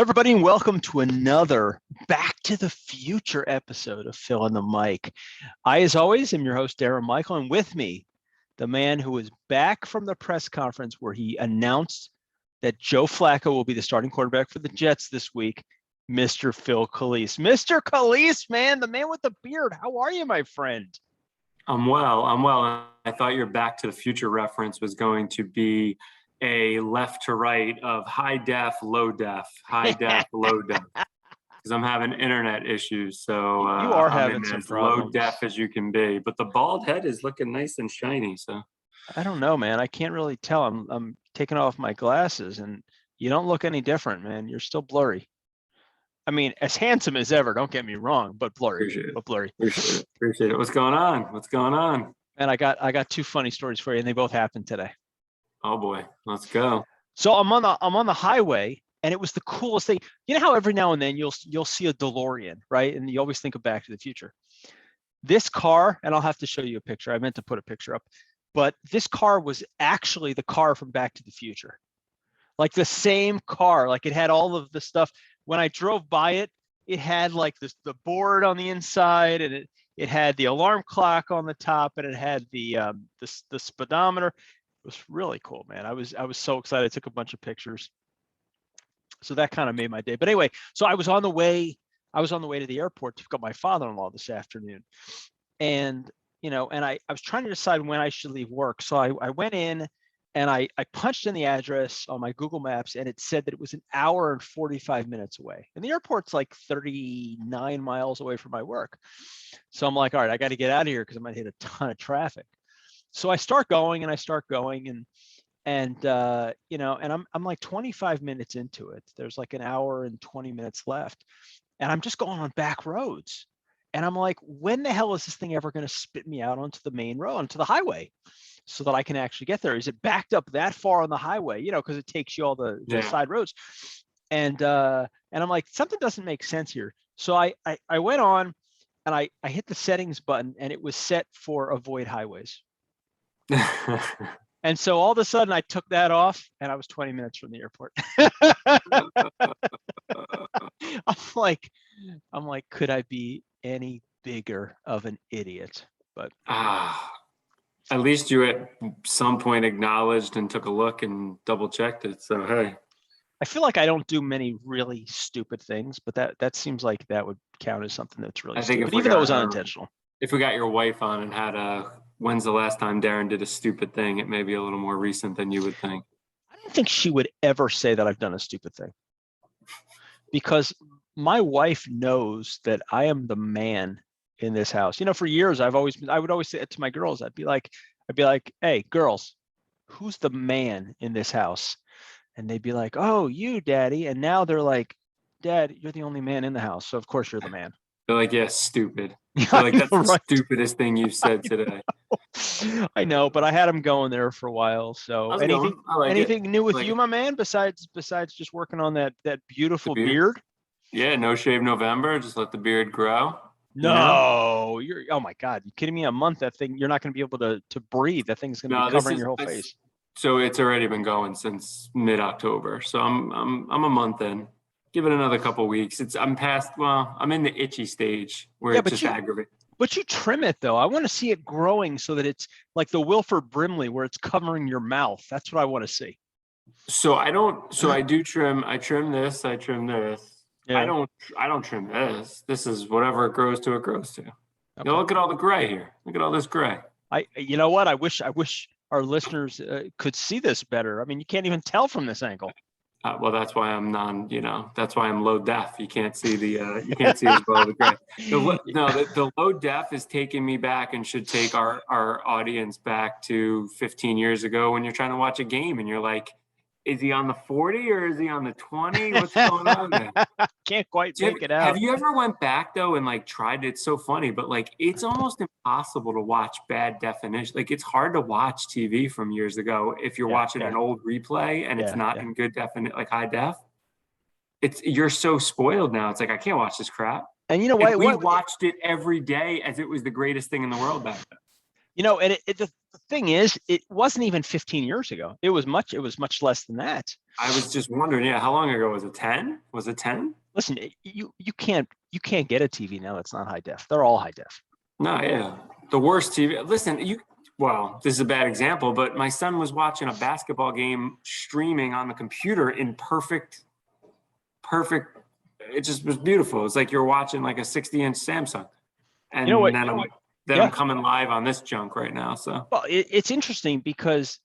Everybody, and welcome to another Back to the Future episode of Phil and the Mic. I, as always, am your host, Darrin Michael, and with me, the man who is back from the press conference where he announced that Joe Flacco will be the starting quarterback for the Jets this week, Mr. Phil Calise. Mr. Calise, man, the man with the beard. How are you, my friend? I'm well. I thought your Back to the Future reference was going to be a left to right of high def, low def, because I'm having internet issues. So you are I'm having in some as problems. low def as you can be. But the bald head is looking nice and shiny. So I don't know, man. I can't really tell. I'm taking off my glasses, and you don't look any different, man. You're still blurry. I mean, as handsome as ever. Don't get me wrong, but blurry. Appreciate it. What's going on? And I got two funny stories for you, and they both happened today. Oh boy, let's go. So I'm on the highway, and it was the coolest thing. You know how every now and then you'll see a DeLorean, right? And you always think of Back to the Future. This car, and I'll have to show you a picture. I meant to put a picture up, but this car was actually the car from Back to the Future, like the same car. Like it had all of the stuff. When I drove by it, it had like the board on the inside, and it had the alarm clock on the top, and it had the speedometer. It was really cool, man. I was so excited. I took a bunch of pictures. So that kind of made my day. But anyway, so I was on the way to the airport to pick up my father-in-law this afternoon. And, I was trying to decide when I should leave work. So I went in and I punched in the address on my Google Maps, and it said that it was an hour and 45 minutes away. And the airport's like 39 miles away from my work. So I'm like, all right, I got to get out of here because I might hit a ton of traffic. So I start going and I'm like 25 minutes into it. There's like an hour and 20 minutes left, and I'm just going on back roads. And I'm like, when the hell is this thing ever going to spit me out onto the main road, onto the highway, so that I can actually get there? Is it backed up that far on the highway? Because it takes you all the side roads. And I'm like, something doesn't make sense here. So I went on and I hit the settings button, and it was set for avoid highways. And so all of a sudden I took that off, and I was 20 minutes from the airport. I'm like, could I be any bigger of an idiot? But at least you at some point acknowledged and took a look and double checked it. So hey, I feel like I don't do many really stupid things, but that seems like that would count as something that's really stupid, even though it was unintentional. If we got your wife on and had when's the last time Darrin did a stupid thing, it may be a little more recent than you would think. I don't think she would ever say that I've done a stupid thing, because my wife knows that I am the man in this house. For years I would always say it to my girls. I'd be like, hey, girls, who's the man in this house? And they'd be like, oh, you, Daddy. And now they're like, Dad, you're the only man in the house, so of course you're the man. They're like, yeah, stupid. They're like, that's the stupidest thing you've said today. I know, but I had him going there for a while. So anything new with you, my man, besides just working on that beautiful beard? Yeah, no shave November. Just let the beard grow. No, you're, oh my God, you kidding me? A month, that thing, you're not going to be able to breathe. That thing's going to be covering your whole face. So it's already been going since mid-October. So I'm a month in. Give it another couple of weeks. I'm in the itchy stage where it's just aggravating. But you trim it though. I want to see it growing so that it's like the Wilford Brimley where it's covering your mouth. That's what I want to see. So I do trim. I trim this. I trim this. Yeah. I don't trim this. This is whatever it grows to. Okay. Look at all the gray here. Look at all this gray. You know what? I wish our listeners could see this better. I mean, you can't even tell from this angle. Well, that's why I'm that's why I'm low def. You can't see you can't see as well the gray. The low def is taking me back and should take our audience back to 15 years ago when you're trying to watch a game and you're like, is he on the 40 or is he on the 20? What's going on there? Can't quite make it out. Have you ever went back though and like tried? It's so funny, but like it's almost impossible to watch bad definition. Like it's hard to watch TV from years ago if you're watching an old replay and it's not in good definition, like high def. You're so spoiled now. It's like I can't watch this crap. And you know what? We watched it every day as it was the greatest thing in the world back then. And the thing is, it wasn't even 15 years ago. It was much less than that. I was just wondering, how long ago was it? 10? Was it 10? Listen, you can't get a TV now that's not high def. They're all high def. No, yeah. The worst TV. Listen, this is a bad example, but my son was watching a basketball game streaming on the computer in perfect. It just was beautiful. It's like you're watching like a 60-inch Samsung. And You know what? I'm coming live on this junk right now. So well, it's interesting because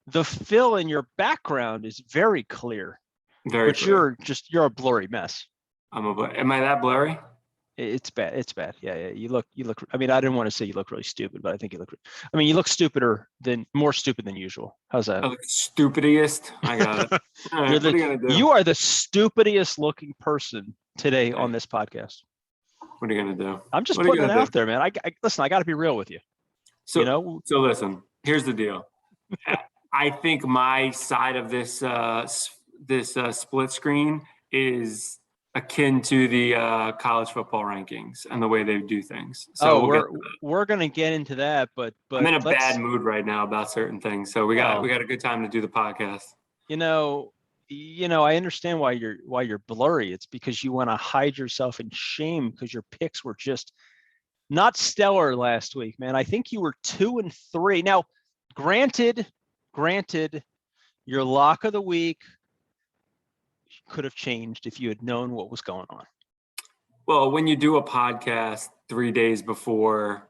the fill in your background is very clear, but clear. you're a blurry mess. Am I that blurry? It's bad. It's bad. Yeah. You look. I mean, I didn't want to say you look really stupid, but I think you look. I mean, you look more stupid than usual. How's that? I look stupidest. I got it. All right, what are you gonna do? You are the stupidest looking person today on this podcast. What are you gonna do? I'm just putting it out there, man. I listen. I got to be real with you. So listen. Here's the deal. I think my side of this split screen is akin to the college football rankings and the way they do things. So we're gonna get into that, but I'm in a bad mood right now about certain things. So we got a good time to do the podcast. I understand why you're blurry. It's because you want to hide yourself in shame because your picks were just not stellar last week, man. I think you were 2-3. Now, granted, your lock of the week could have changed if you had known what was going on. Well, when you do a podcast 3 days before,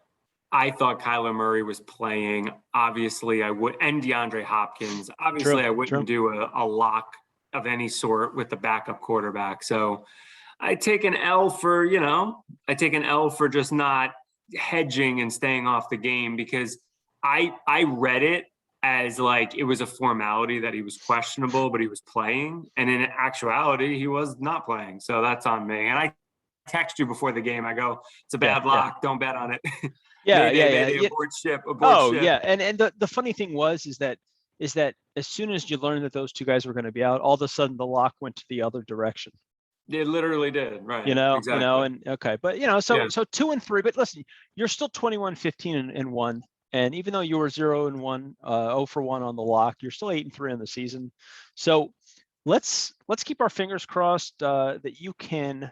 I thought Kyler Murray was playing. Obviously, I would, and DeAndre Hopkins. Obviously, I wouldn't do a lock of any sort with the backup quarterback. So I take an L for just not hedging and staying off the game because I read it as like it was a formality that he was questionable, but he was playing. And in actuality, he was not playing. So that's on me. And I text you before the game. I go, it's a bad lock. Don't bet on it. Abort ship. Yeah. And the funny thing is that as soon as you learned that those two guys were going to be out, all of a sudden the lock went to the other direction. It literally did. Right. Exactly. And okay. But so 2-3, but listen, you're still 21-15-1. And even though you were 0-1, 0 for 1 on the lock, you're still 8-3 in the season. So let's keep our fingers crossed that you can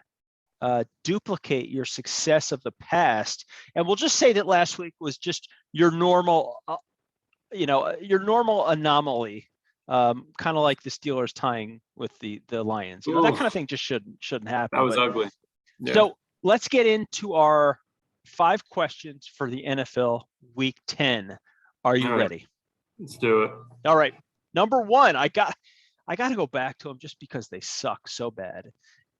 duplicate your success of the past. And we'll just say that last week was just your normal, anomaly, kind of like the Steelers tying with the Lions. That kind of thing just shouldn't happen. That was ugly. Yeah. So let's get into our 5 questions for the NFL Week 10. Are you ready? Let's do it. All right. Number 1, I got to go back to them just because they suck so bad,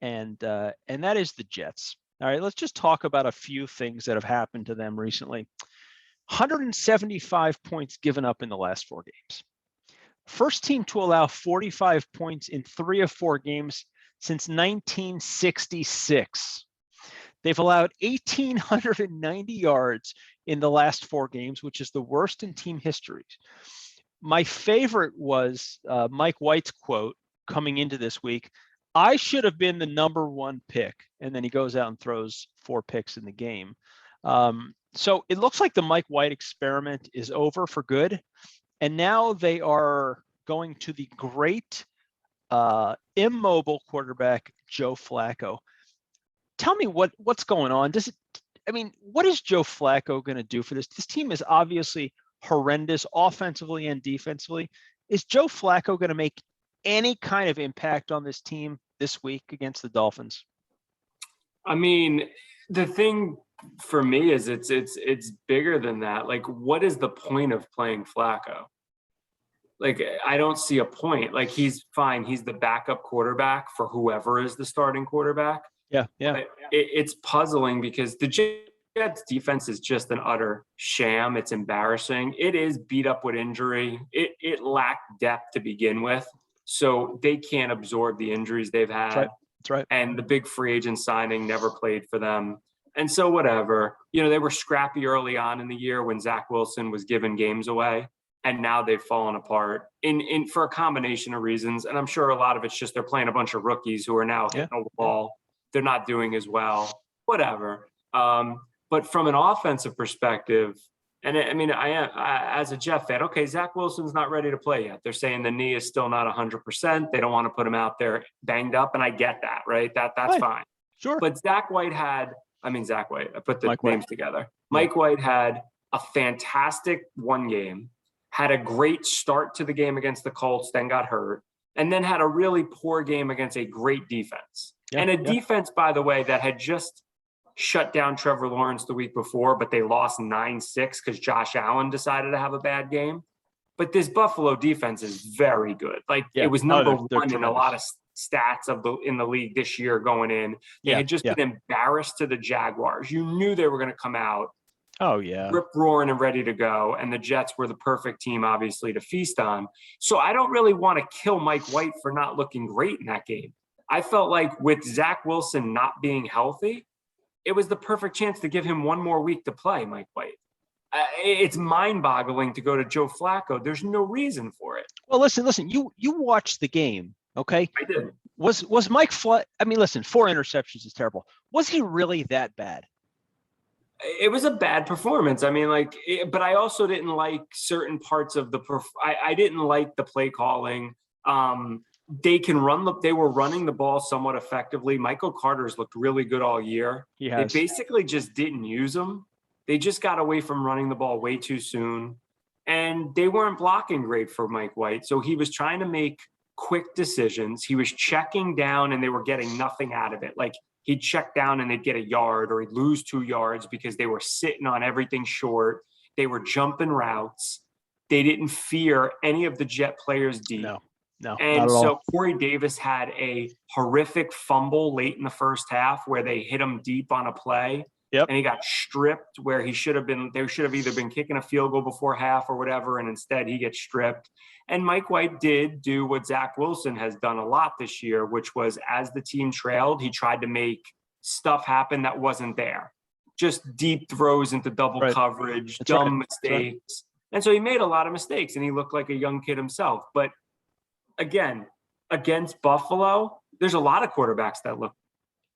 and that is the Jets. All right. Let's just talk about a few things that have happened to them recently. 175 points given up in the last 4 games. First team to allow 45 points in 3 of 4 games since 1966. They've allowed 1,890 yards in the last 4 games, which is the worst in team history. My favorite was Mike White's quote coming into this week. I should have been the number 1 pick. And then he goes out and throws 4 picks in the game. So it looks like the Mike White experiment is over for good. And now they are going to the great immobile quarterback, Joe Flacco. Tell me what's going on. What is Joe Flacco going to do for this? This team is obviously horrendous offensively and defensively. Is Joe Flacco going to make any kind of impact on this team this week against the Dolphins? I mean, the thing for me is it's bigger than that. Like, what is the point of playing Flacco? Like, I don't see a point. Like, he's fine. He's the backup quarterback for whoever is the starting quarterback. Yeah. It's puzzling because the Jets defense is just an utter sham. It's embarrassing. It is beat up with injury. It lacked depth to begin with. So they can't absorb the injuries they've had. That's right. And the big free agent signing never played for them. And so whatever, they were scrappy early on in the year when Zach Wilson was giving games away. And now they've fallen apart in for a combination of reasons. And I'm sure a lot of it's just they're playing a bunch of rookies who are now hitting the wall. They're not doing as well, whatever. But from an offensive perspective, And as a Jet fan, okay, Zach Wilson's not ready to play yet. They're saying the knee is still not 100%. They don't want to put him out there banged up. And I get that, right? That's Right. fine. Sure. But Zach White, I put the Mike White. names together. Mike White had a fantastic one game, had a great start to the game against the Colts, then got hurt, and then had a really poor game against a great defense. Yeah, And a yeah. defense, by the way, that had just shut down Trevor Lawrence the week before, but they lost 9-6 because Josh Allen decided to have a bad game. But this Buffalo defense is very good. Like Yeah. it was number they're one in a lot of stats in the league this year going in. They had just been embarrassed to the Jaguars. You knew they were going to come out. Oh yeah. Rip roaring and ready to go. And the Jets were the perfect team, obviously, to feast on. So I don't really want to kill Mike White for not looking great in that game. I felt like with Zach Wilson not being healthy, it was the perfect chance to give him one more week to play, Mike White. It's mind-boggling to go to Joe Flacco. There's no reason for it. Well, listen. You watched the game, okay? I did. Was Mike Flood? I mean, listen, 4 interceptions is terrible. Was he really that bad? It was a bad performance. I mean, but I also didn't like certain parts of I didn't like the play calling. They were running the ball somewhat effectively. Michael Carter's looked really good all year. They basically just didn't use him. They just got away from running the ball way too soon. And they weren't blocking great for Mike White. So he was trying to make quick decisions. He was checking down and they were getting nothing out of it. Like he'd check down and they'd get a yard or he'd lose 2 yards because they were sitting on everything short. They were jumping routes. They didn't fear any of the Jet players deep. No, and so Corey Davis had a horrific fumble late in the first half where they hit him deep on a play. Yep. And he got stripped where they should have either been kicking a field goal before half or whatever. And instead he gets stripped. And Mike White did do what Zach Wilson has done a lot this year, which was as the team trailed, he tried to make stuff happen that wasn't there. Just deep throws into double coverage, dumb mistakes. And so he made a lot of mistakes and he looked like a young kid himself. But again, against Buffalo, there's a lot of quarterbacks that look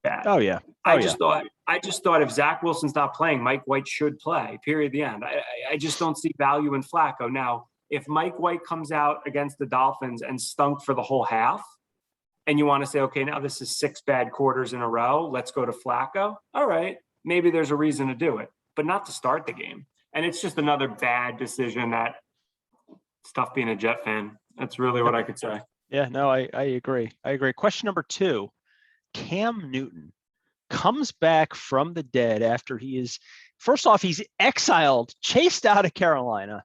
bad. Oh yeah. I just thought if Zach Wilson's not playing, Mike White should play, period, the end. I just don't see value in Flacco. Now, if Mike White comes out against the Dolphins and stunk for the whole half, and you want to say, okay, now this is 6 bad quarters in a row, let's go to Flacco. All right, maybe there's a reason to do it, but not to start the game. And it's just another bad decision that stuff being a Jet fan. That's really what I could say. Yeah, no, I agree. Question number 2. Cam Newton comes back from the dead after he's exiled, chased out of Carolina,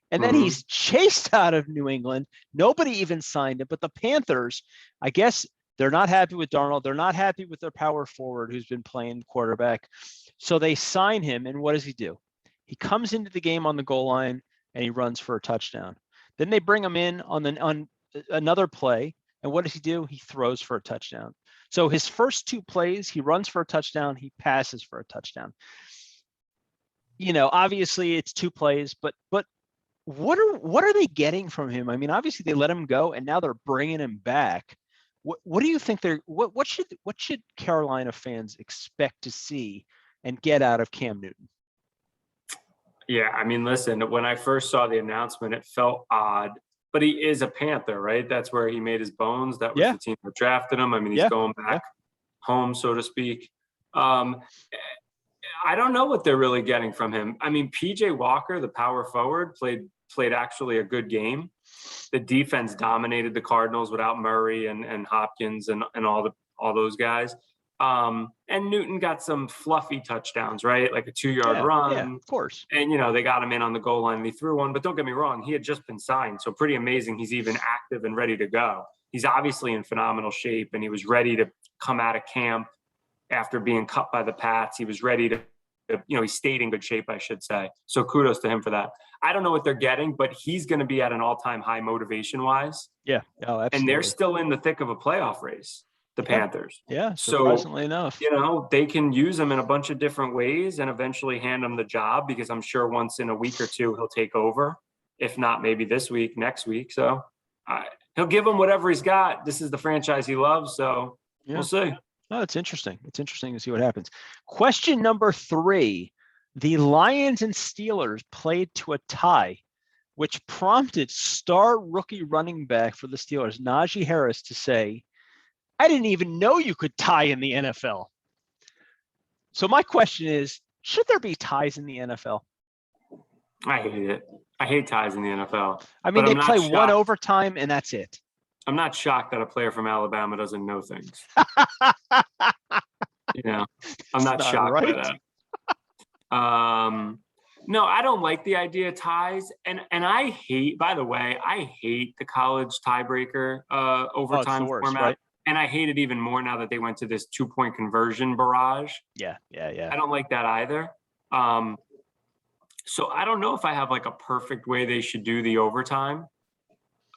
and then he's chased out of New England. Nobody even signed him, but the Panthers, I guess they're not happy with Darnold. They're not happy with their power forward who's been playing quarterback. So they sign him, and what does he do? He comes into the game on the goal line, and he runs for a touchdown. Then they bring him in on another play, and what does he do? He throws for a touchdown. So his first 2 plays, he runs for a touchdown, he passes for a touchdown. You know, obviously it's 2 plays, but what are they getting from him? I mean, obviously they let him go, and now they're bringing him back. What do you think what should Carolina fans expect to see and get out of Cam Newton? Yeah, I mean, listen, when I first saw the announcement, it felt odd. But he is a Panther, right? That's where he made his bones. That was the team that drafted him. I mean, he's going back home, so to speak. I don't know what they're really getting from him. I mean, PJ Walker, the power forward, played actually a good game. The defense dominated the Cardinals without Murray and Hopkins and all those guys. And Newton got some fluffy touchdowns, right? Like a 2-yard run. Yeah, of course. And, they got him in on the goal line and he threw one. But don't get me wrong, he had just been signed. So pretty amazing. He's even active and ready to go. He's obviously in phenomenal shape and he was ready to come out of camp after being cut by the Pats. He was ready to, he stayed in good shape, I should say. So kudos to him for that. I don't know what they're getting, but he's going to be at an all-time high motivation-wise. Yeah. Oh, absolutely. And they're still in the thick of a playoff race. The Panthers. Yeah, surprisingly enough. They can use him in a bunch of different ways and eventually hand him the job because I'm sure once in a week or 2 he'll take over. If not, maybe this week, next week. So he'll give him whatever he's got. This is the franchise he loves. So we'll see. Oh, it's interesting. It's interesting to see what happens. Question number 3. The Lions and Steelers played to a tie, which prompted star rookie running back for the Steelers, Najee Harris, to say, I didn't even know you could tie in the NFL. So my question is, should there be ties in the NFL? I hate it. I hate ties in the NFL. I mean, but they I'm not play one shocked. overtime and that's it. I'm not shocked that a player from Alabama doesn't know things. I'm not shocked by that. No, I don't like the idea of ties. And I hate, by the way, I hate the college tiebreaker overtime format. Right? And I hate it even more now that they went to this 2-point conversion barrage. Yeah. I don't like that either. So I don't know if I have like a perfect way they should do the overtime.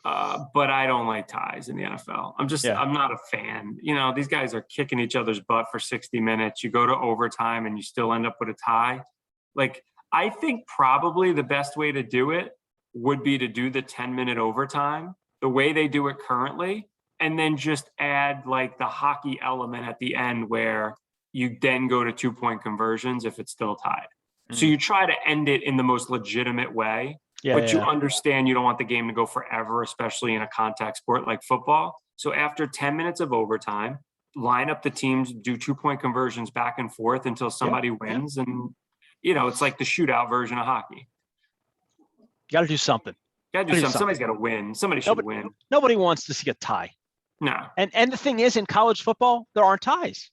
But I don't like ties in the NFL. I'm not a fan. These guys are kicking each other's butt for 60 minutes. You go to overtime and you still end up with a tie. Like, I think probably the best way to do it would be to do the 10-minute overtime the way they do it currently, and then just add like the hockey element at the end where you then go to 2-point conversions if it's still tied. So you try to end it in the most legitimate way. But you understand you don't want the game to go forever, especially in a contact sport like football. So after 10 minutes of overtime, line up the teams, do 2-point conversions back and forth until somebody wins. And, it's like the shootout version of hockey. You got to do something. Somebody's got to win. Somebody should win. Nobody wants to see a tie. No. And the thing is, in college football, there aren't ties.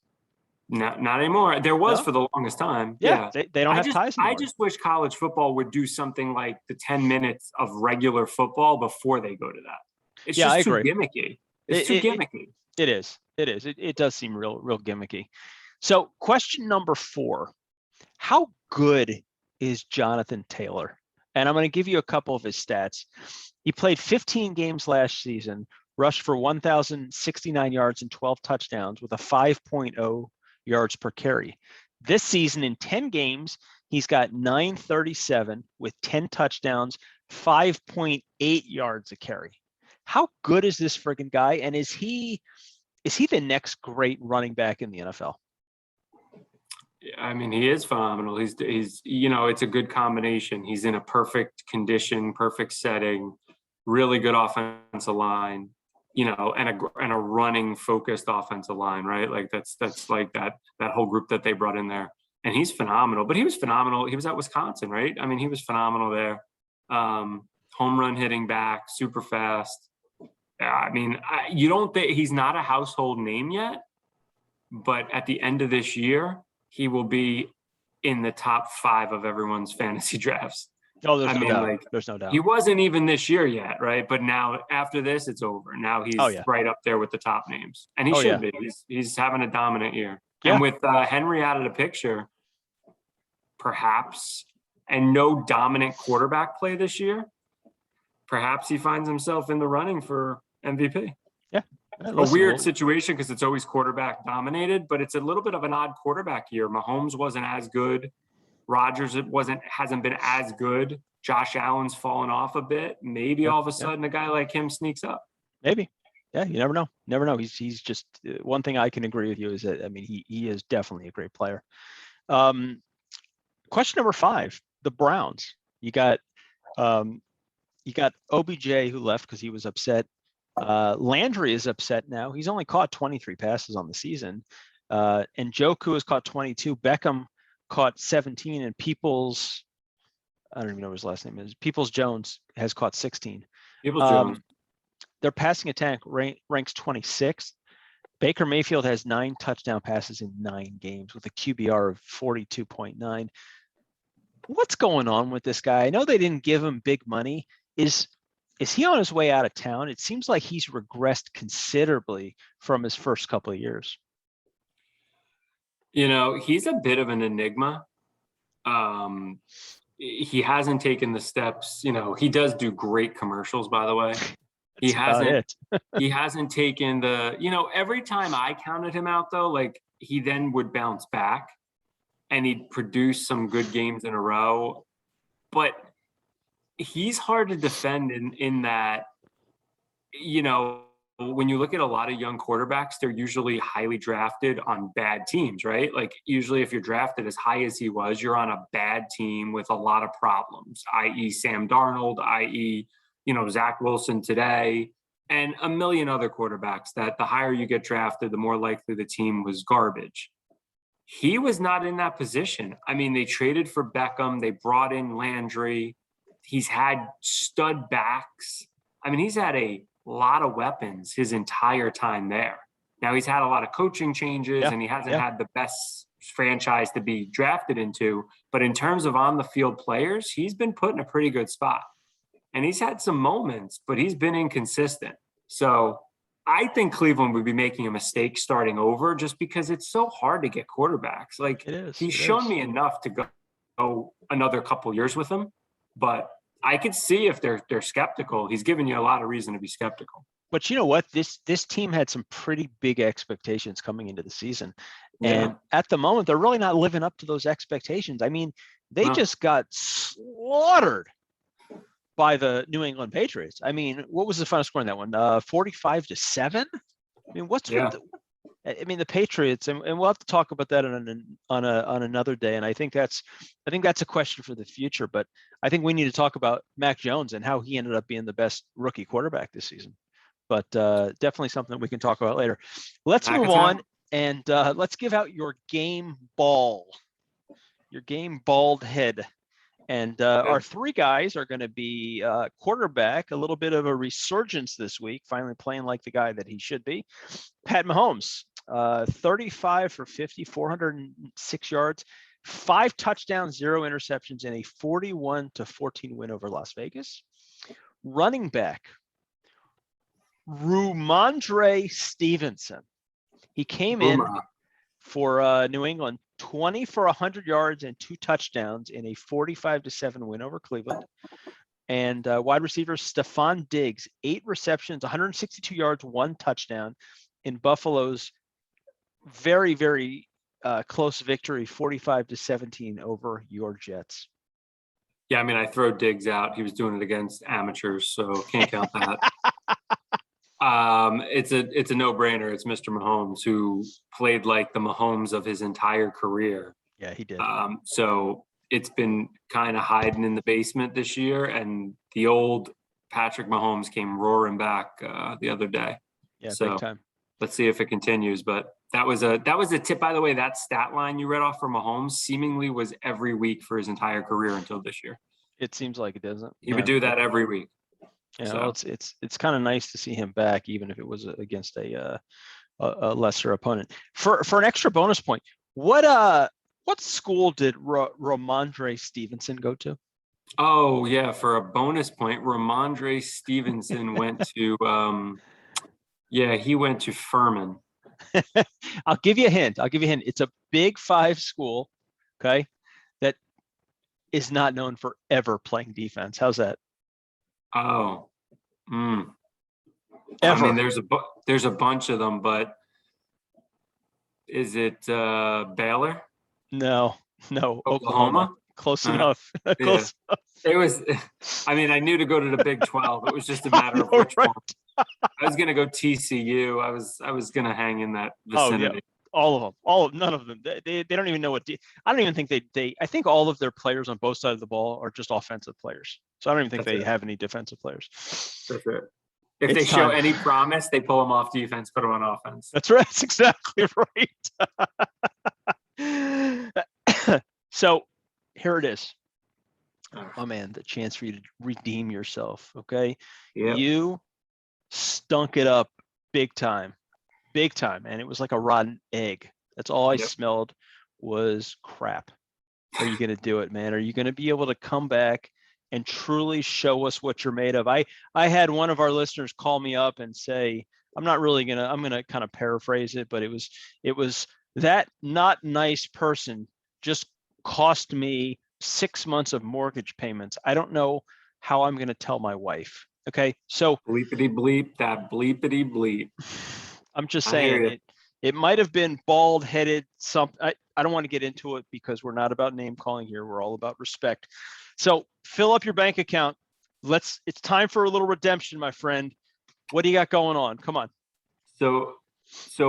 Not anymore. There was for the longest time. Yeah. They don't have ties anymore. I just wish college football would do something like the 10 minutes of regular football before they go to that. It's just too gimmicky. It's too gimmicky. It is. It does seem real gimmicky. So question number 4, how good is Jonathan Taylor? And I'm going to give you a couple of his stats. He played 15 games last season, rushed for 1,069 yards and 12 touchdowns with a 5.0 yards per carry. This season in 10 games, he's got 937 with 10 touchdowns, 5.8 yards a carry. How good is this friggin' guy? And is he the next great running back in the NFL? I mean, he is phenomenal. He's it's a good combination. He's in a perfect condition, perfect setting, really good offensive line. And a running focused offensive line, right? Like that's like that whole group that they brought in there. And he's phenomenal, but he was phenomenal. He was at Wisconsin, right? I mean, he was phenomenal there. Home run hitting back, super fast. I mean, you don't think he's not a household name yet, but at the end of this year, he will be in the top 5 of everyone's fantasy drafts. Oh, there's no doubt. He wasn't even this year yet, right? But now after this, it's over. Now he's right up there with the top names, and he should be. He's having a dominant year. Yeah. And with Henry out of the picture, perhaps, and no dominant quarterback play this year, perhaps he finds himself in the running for MVP. Yeah. A weird situation because it's always quarterback dominated, but it's a little bit of an odd quarterback year. Mahomes wasn't as good. Rodgers hasn't been as good. Josh Allen's fallen off a bit. Maybe all of a sudden a guy like him sneaks up. Maybe. Yeah, you never know. He's just one thing I can agree with you is that, I mean, he is definitely a great player. Question number 5, the Browns. You got OBJ who left because he was upset. Landry is upset now. He's only caught 23 passes on the season. And Njoku has caught 22. Beckham caught 17, and Peoples, I don't even know what his last name is. Peoples-Jones has caught 16. Peoples-Jones. Their passing attack ranks 26th. Baker Mayfield has 9 touchdown passes in 9 games with a QBR of 42.9. What's going on with this guy? I know they didn't give him big money. Is he on his way out of town? It seems like he's regressed considerably from his first couple of years. He's a bit of an enigma. He hasn't taken the steps. He does do great commercials, by the way. He hasn't taken every time I counted him out, though, like he then would bounce back and he'd produce some good games in a row. But he's hard to defend in that, when you look at a lot of young quarterbacks, they're usually highly drafted on bad teams, right? Like usually if you're drafted as high as he was, you're on a bad team with a lot of problems, i.e. Sam Darnold, i.e., Zach Wilson today, and a million other quarterbacks that the higher you get drafted, the more likely the team was garbage. He was not in that position. I mean, they traded for Beckham. They brought in Landry. He's had stud backs. I mean, he's had a lot of weapons his entire time there. Now he's had a lot of coaching changes and he hasn't had the best franchise to be drafted into, but in terms of on the field players, he's been put in a pretty good spot. And he's had some moments, but he's been inconsistent. So I think Cleveland would be making a mistake starting over just because it's so hard to get quarterbacks. Like he's shown me enough to go another couple years with him, but I could see if they're skeptical. He's given you a lot of reason to be skeptical. But you know what? This team had some pretty big expectations coming into the season. And at the moment, they're really not living up to those expectations. I mean, they just got slaughtered by the New England Patriots. I mean, what was the final score in that one? 45-7? I mean, what's with the Patriots, and we'll have to talk about that on another day. And I think that's a question for the future. But I think we need to talk about Mac Jones and how he ended up being the best rookie quarterback this season. But definitely something that we can talk about later. Let's move on and let's give out your game bald head. And our three guys are going to be quarterback, a little bit of a resurgence this week, finally playing like the guy that he should be. Pat Mahomes, 35 for 50, 406 yards, 5 touchdowns, 0 interceptions, in a 41-14 win over Las Vegas. Running back, Ramondre Stevenson. He came in for New England, 20 for 100 yards and 2 touchdowns in a 45-7 win over Cleveland. And wide receiver Stephon Diggs, 8 receptions, 162 yards, 1 touchdown in Buffalo's very, very close victory, 45-17 over your Jets. Yeah, I mean, I throw Diggs out. He was doing it against amateurs, so can't count that. It's a no-brainer. It's Mr. Mahomes, who played like the Mahomes of his entire career. Yeah, he did. So it's been kind of hiding in the basement this year, and the old Patrick Mahomes came roaring back the other day. Yeah, so big time. Let's see if it continues. But that was a tip, by the way. That stat line you read off for Mahomes seemingly was every week for his entire career until this year. It seems like it doesn't. He would do that every week. Yeah, so. It's kind of nice to see him back, even if it was against a lesser opponent. For an extra bonus point, what school did Ramondre Stevenson go to? Oh yeah, for a bonus point, Ramondre Stevenson went to he went to Furman. I'll give you a hint. It's a Big 5 school, okay, that is not known for ever playing defense. How's that? Oh, Ever. I mean, there's a bunch of them, but is it Baylor? No, Oklahoma. Close enough. Close enough. It was. I mean, I knew to go to the Big 12. It was just a matter of which one. I was gonna go TCU. I was gonna hang in that vicinity. Oh, yeah. None of them. They don't even know I don't even think I think all of their players on both sides of the ball are just offensive players. So I don't even think they have any defensive players. That's it. If they show any promise, they pull them off defense, put them on offense. That's right. That's exactly right. So here it is. Oh man, the chance for you to redeem yourself. Okay. Yep. You stunk it up big time. And it was like a rotten egg. That's all I smelled was crap. Are you going to do it, man? Are you going to be able to come back and truly show us what you're made of? I had one of our listeners call me up and say, I'm going to kind of paraphrase it, but it was that not nice person just cost me 6 months of mortgage payments. I don't know how I'm going to tell my wife. Okay. So bleepity bleep, that bleepity bleep. I'm just saying it might have been bald headed. I don't want to get into it because we're not about name calling here. We're all about respect. So fill up your bank account. It's time for a little redemption, my friend. What do you got going on? Come on. So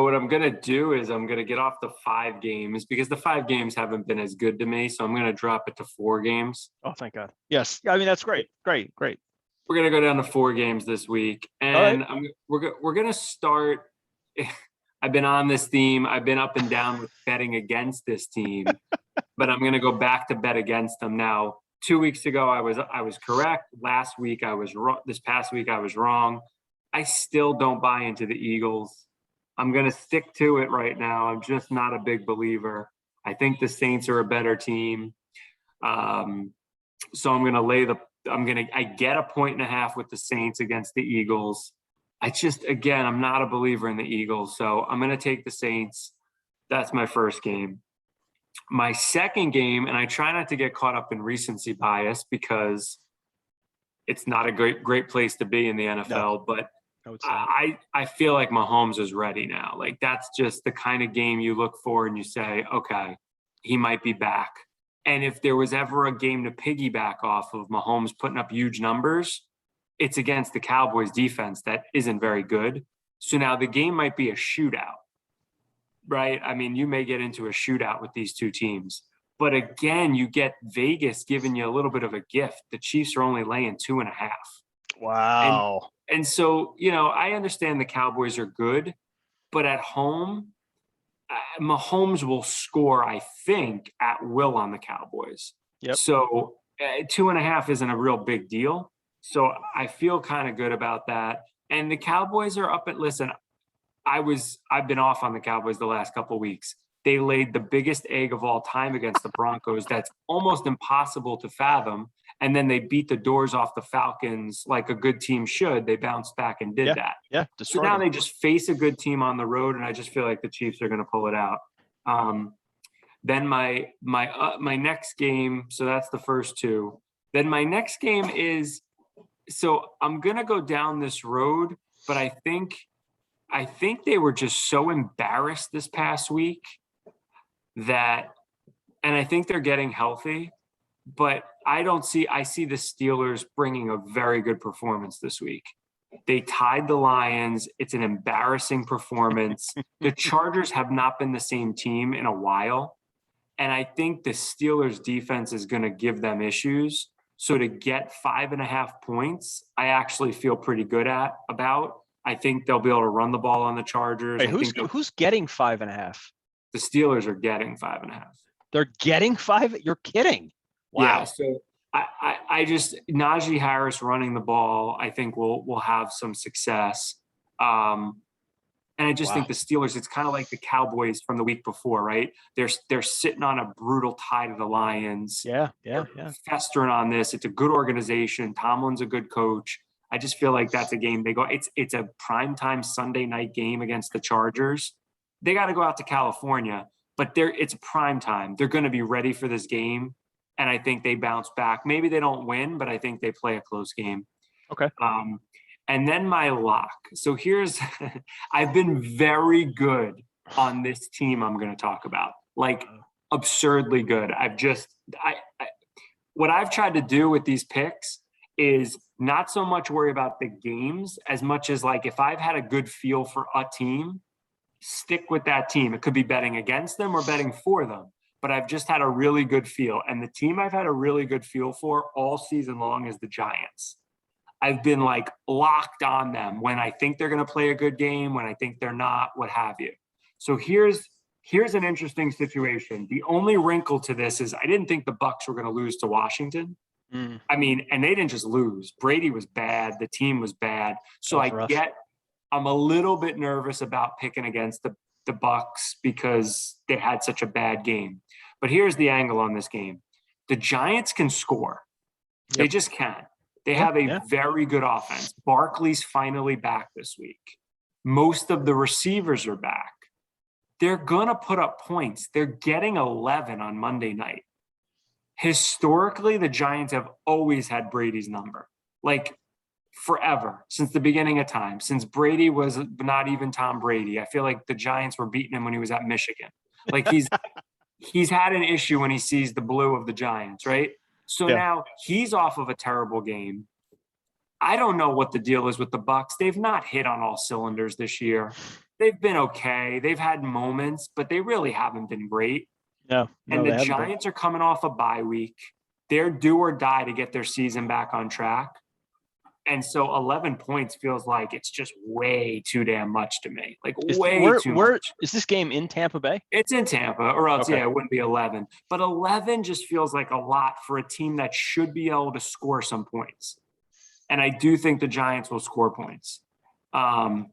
what I'm going to do is I'm going to get off the 5 games because the 5 games haven't been as good to me. So I'm going to drop it to 4 games. Oh, thank God. Yes. I mean, that's great. Great. We're going to go down to 4 games this week. And we're going to start. I've been on this theme. I've been up and down with betting against this team, but I'm going to go back to bet against them now. 2 weeks ago, I was correct. Last week, I was wrong. This past week, I was wrong. I still don't buy into the Eagles. I'm going to stick to it right now. I'm just not a big believer. I think the Saints are a better team. So I'm going to I get a 1.5 with the Saints against the Eagles. I'm not a believer in the Eagles. So I'm going to take the Saints. That's my first game. My second game, and I try not to get caught up in recency bias because it's not a great place to be in the NFL, but I feel like Mahomes is ready now. Like that's just the kind of game you look for and you say, okay, he might be back. And if there was ever a game to piggyback off of Mahomes putting up huge numbers, it's against the Cowboys defense that isn't very good. So now the game might be a shootout, right? I mean, you may get into a shootout with these two teams. But again, you get Vegas giving you a little bit of a gift. The Chiefs are only laying 2.5. Wow. And so, I understand the Cowboys are good, but at home, Mahomes will score, I think, at will on the Cowboys. Yep. So 2.5 isn't a real big deal. So I feel kind of good about that. And the Cowboys are up listen, I've been off on the Cowboys the last couple of weeks. They laid the biggest egg of all time against the Broncos. That's almost impossible to fathom. And then they beat the doors off the Falcons like a good team should. They bounced back and did that. Yeah. So now they just face a good team on the road, and I just feel like the Chiefs are going to pull it out. Then my next game, so that's the first 2. Then my next game is, so I'm going to go down this road, but I think they were just so embarrassed this past week and I think they're getting healthy, but I see the Steelers bringing a very good performance this week. They tied the Lions. It's an embarrassing performance. The Chargers have not been the same team in a while. And I think the Steelers defense is going to give them issues. So to get 5.5 points, I actually feel pretty good about. I think they'll be able to run the ball on the Chargers. Wait, who's getting 5.5? The Steelers are getting 5.5. They're getting 5? You're kidding. Wow. Yeah, so I just Najee Harris running the ball, I think will have some success. And I just think the Steelers, it's kind of like the Cowboys from the week before, right? They're sitting on a brutal tie to the Lions. Yeah. Festering on this. It's a good organization. Tomlin's a good coach. I just feel like that's a game they go. It's a primetime Sunday night game against the Chargers. They got to go out to California, but it's prime time. They're going to be ready for this game, and I think they bounce back. Maybe they don't win, but I think they play a close game. Okay. And then my lock. So I've been very good on this team I'm going to talk about, like absurdly good. What I've tried to do with these picks is not so much worry about the games as much as like if I've had a good feel for a team, stick with that team. It could be betting against them or betting for them, but I've just had a really good feel. And the team I've had a really good feel for all season long is the Giants. I've been like locked on them when I think they're going to play a good game, when I think they're not, what have you. So here's an interesting situation. The only wrinkle to this is I didn't think the Bucs were going to lose to Washington. I mean, and they didn't just lose. Brady was bad. The team was bad. So I'm a little bit nervous about picking against the Bucs because they had such a bad game. But here's the angle on this game. The Giants can score. Yep. They just can. They have a very good offense. Barkley's finally back this week. Most of the receivers are back. They're going to put up points. They're getting 11 on Monday night. Historically, the Giants have always had Brady's number, like forever, since the beginning of time, since Brady was not even Tom Brady. I feel like the Giants were beating him when he was at Michigan. Like he's had an issue when he sees the blue of the Giants, right? So now he's off of a terrible game. I don't know what the deal is with the Bucs. They've not hit on all cylinders this year. They've been okay. They've had moments, but they really haven't been great. No, And they the haven't been. Giants are coming off a bye week. They're do or die to get their season back on track. And so 11 points feels like it's just way too damn much to me. Like way too much. Is this game in Tampa Bay? It's in Tampa, or else, Okay. yeah, it wouldn't be 11. But 11 just feels like a lot for a team that should be able to score some points. And I do think the Giants will score points. And,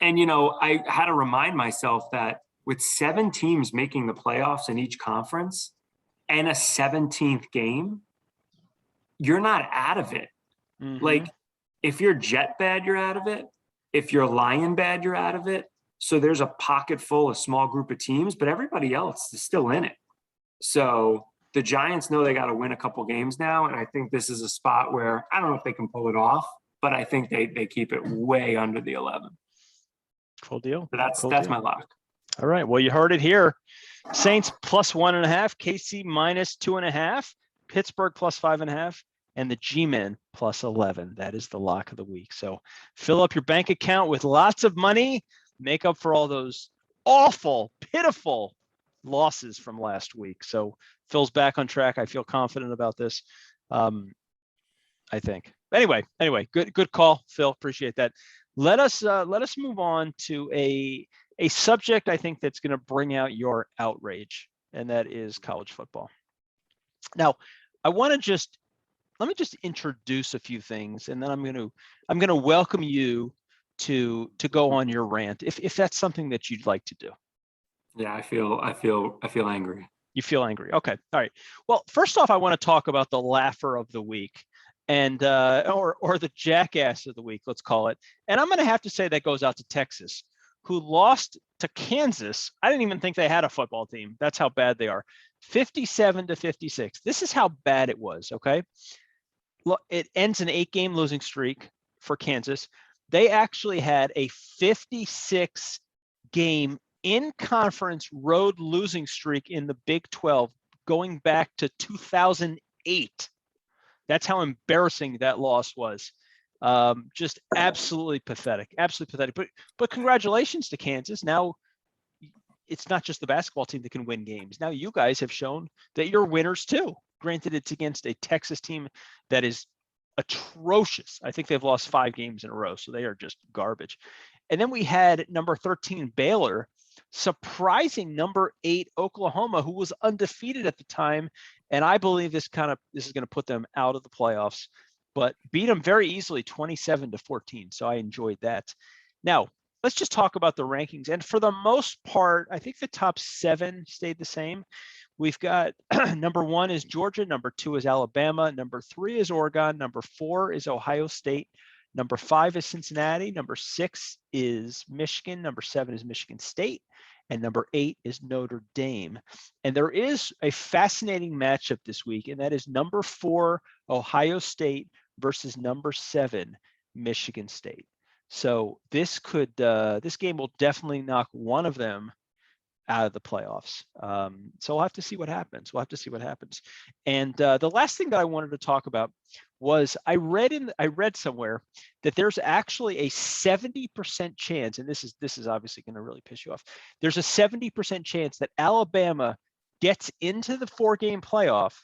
I had to remind myself that with 7 teams making the playoffs in each conference and a 17th game, you're not out of it. Mm-hmm. Like, if you're Jet bad, you're out of it. If you're Lion bad, you're out of it. So there's a pocket full, a small group of teams, but everybody else is still in it. So the Giants know they got to win a couple games now, and I think this is a spot where I don't know if they can pull it off, but I think they keep it way under the 11. Cool deal. So that's my lock. All right. Well, you heard it here. Saints plus 1.5, KC minus 2.5, Pittsburgh plus 5.5. And the G-Men plus 11. That is the lock of the week. So fill up your bank account with lots of money, make up for all those awful, pitiful losses from last week. So Phil's back on track. I feel confident about this. I think. Anyway, good call, Phil. Appreciate that. Let us move on to a subject I think that's going to bring out your outrage, and that is college football. Now, let me just introduce a few things, and then I'm going to welcome you to go on your rant if that's something that you'd like to do. Yeah, I feel angry. You feel angry. Okay. All right. Well, first off, I want to talk about the laugher of the week and or the jackass of the week, let's call it. And I'm going to have to say that goes out to Texas, who lost to Kansas. I didn't even think they had a football team. That's how bad they are. 57-56. This is how bad it was. Okay. Look, it ends an 8-game losing streak for Kansas. They actually had a 56-game in-conference road losing streak in the Big 12 going back to 2008. That's how embarrassing that loss was. Just absolutely pathetic. Absolutely pathetic. But congratulations to Kansas. Now it's not just the basketball team that can win games. Now you guys have shown that you're winners too. Granted, it's against a Texas team that is atrocious. I think they've lost 5 games in a row, so they are just garbage. And then we had number 13 Baylor surprising number 8 Oklahoma, who was undefeated at the time. And I believe this is going to put them out of the playoffs, but beat them very easily, 27-14. So I enjoyed that. Now, let's just talk about the rankings. And for the most part, I think the top 7 stayed the same. We've got number 1 is Georgia, number 2 is Alabama, number 3 is Oregon, number 4 is Ohio State, number 5 is Cincinnati, number 6 is Michigan, number 7 is Michigan State, and number 8 is Notre Dame. And there is a fascinating matchup this week, and that is number 4 Ohio State versus number 7 Michigan State. So this game will definitely knock one of them out of the playoffs. So we'll have to see what happens. And the last thing that I wanted to talk about was I read somewhere that there's actually a 70% chance, and this is obviously going to really piss you off. There's a 70% chance that Alabama gets into the 14 playoff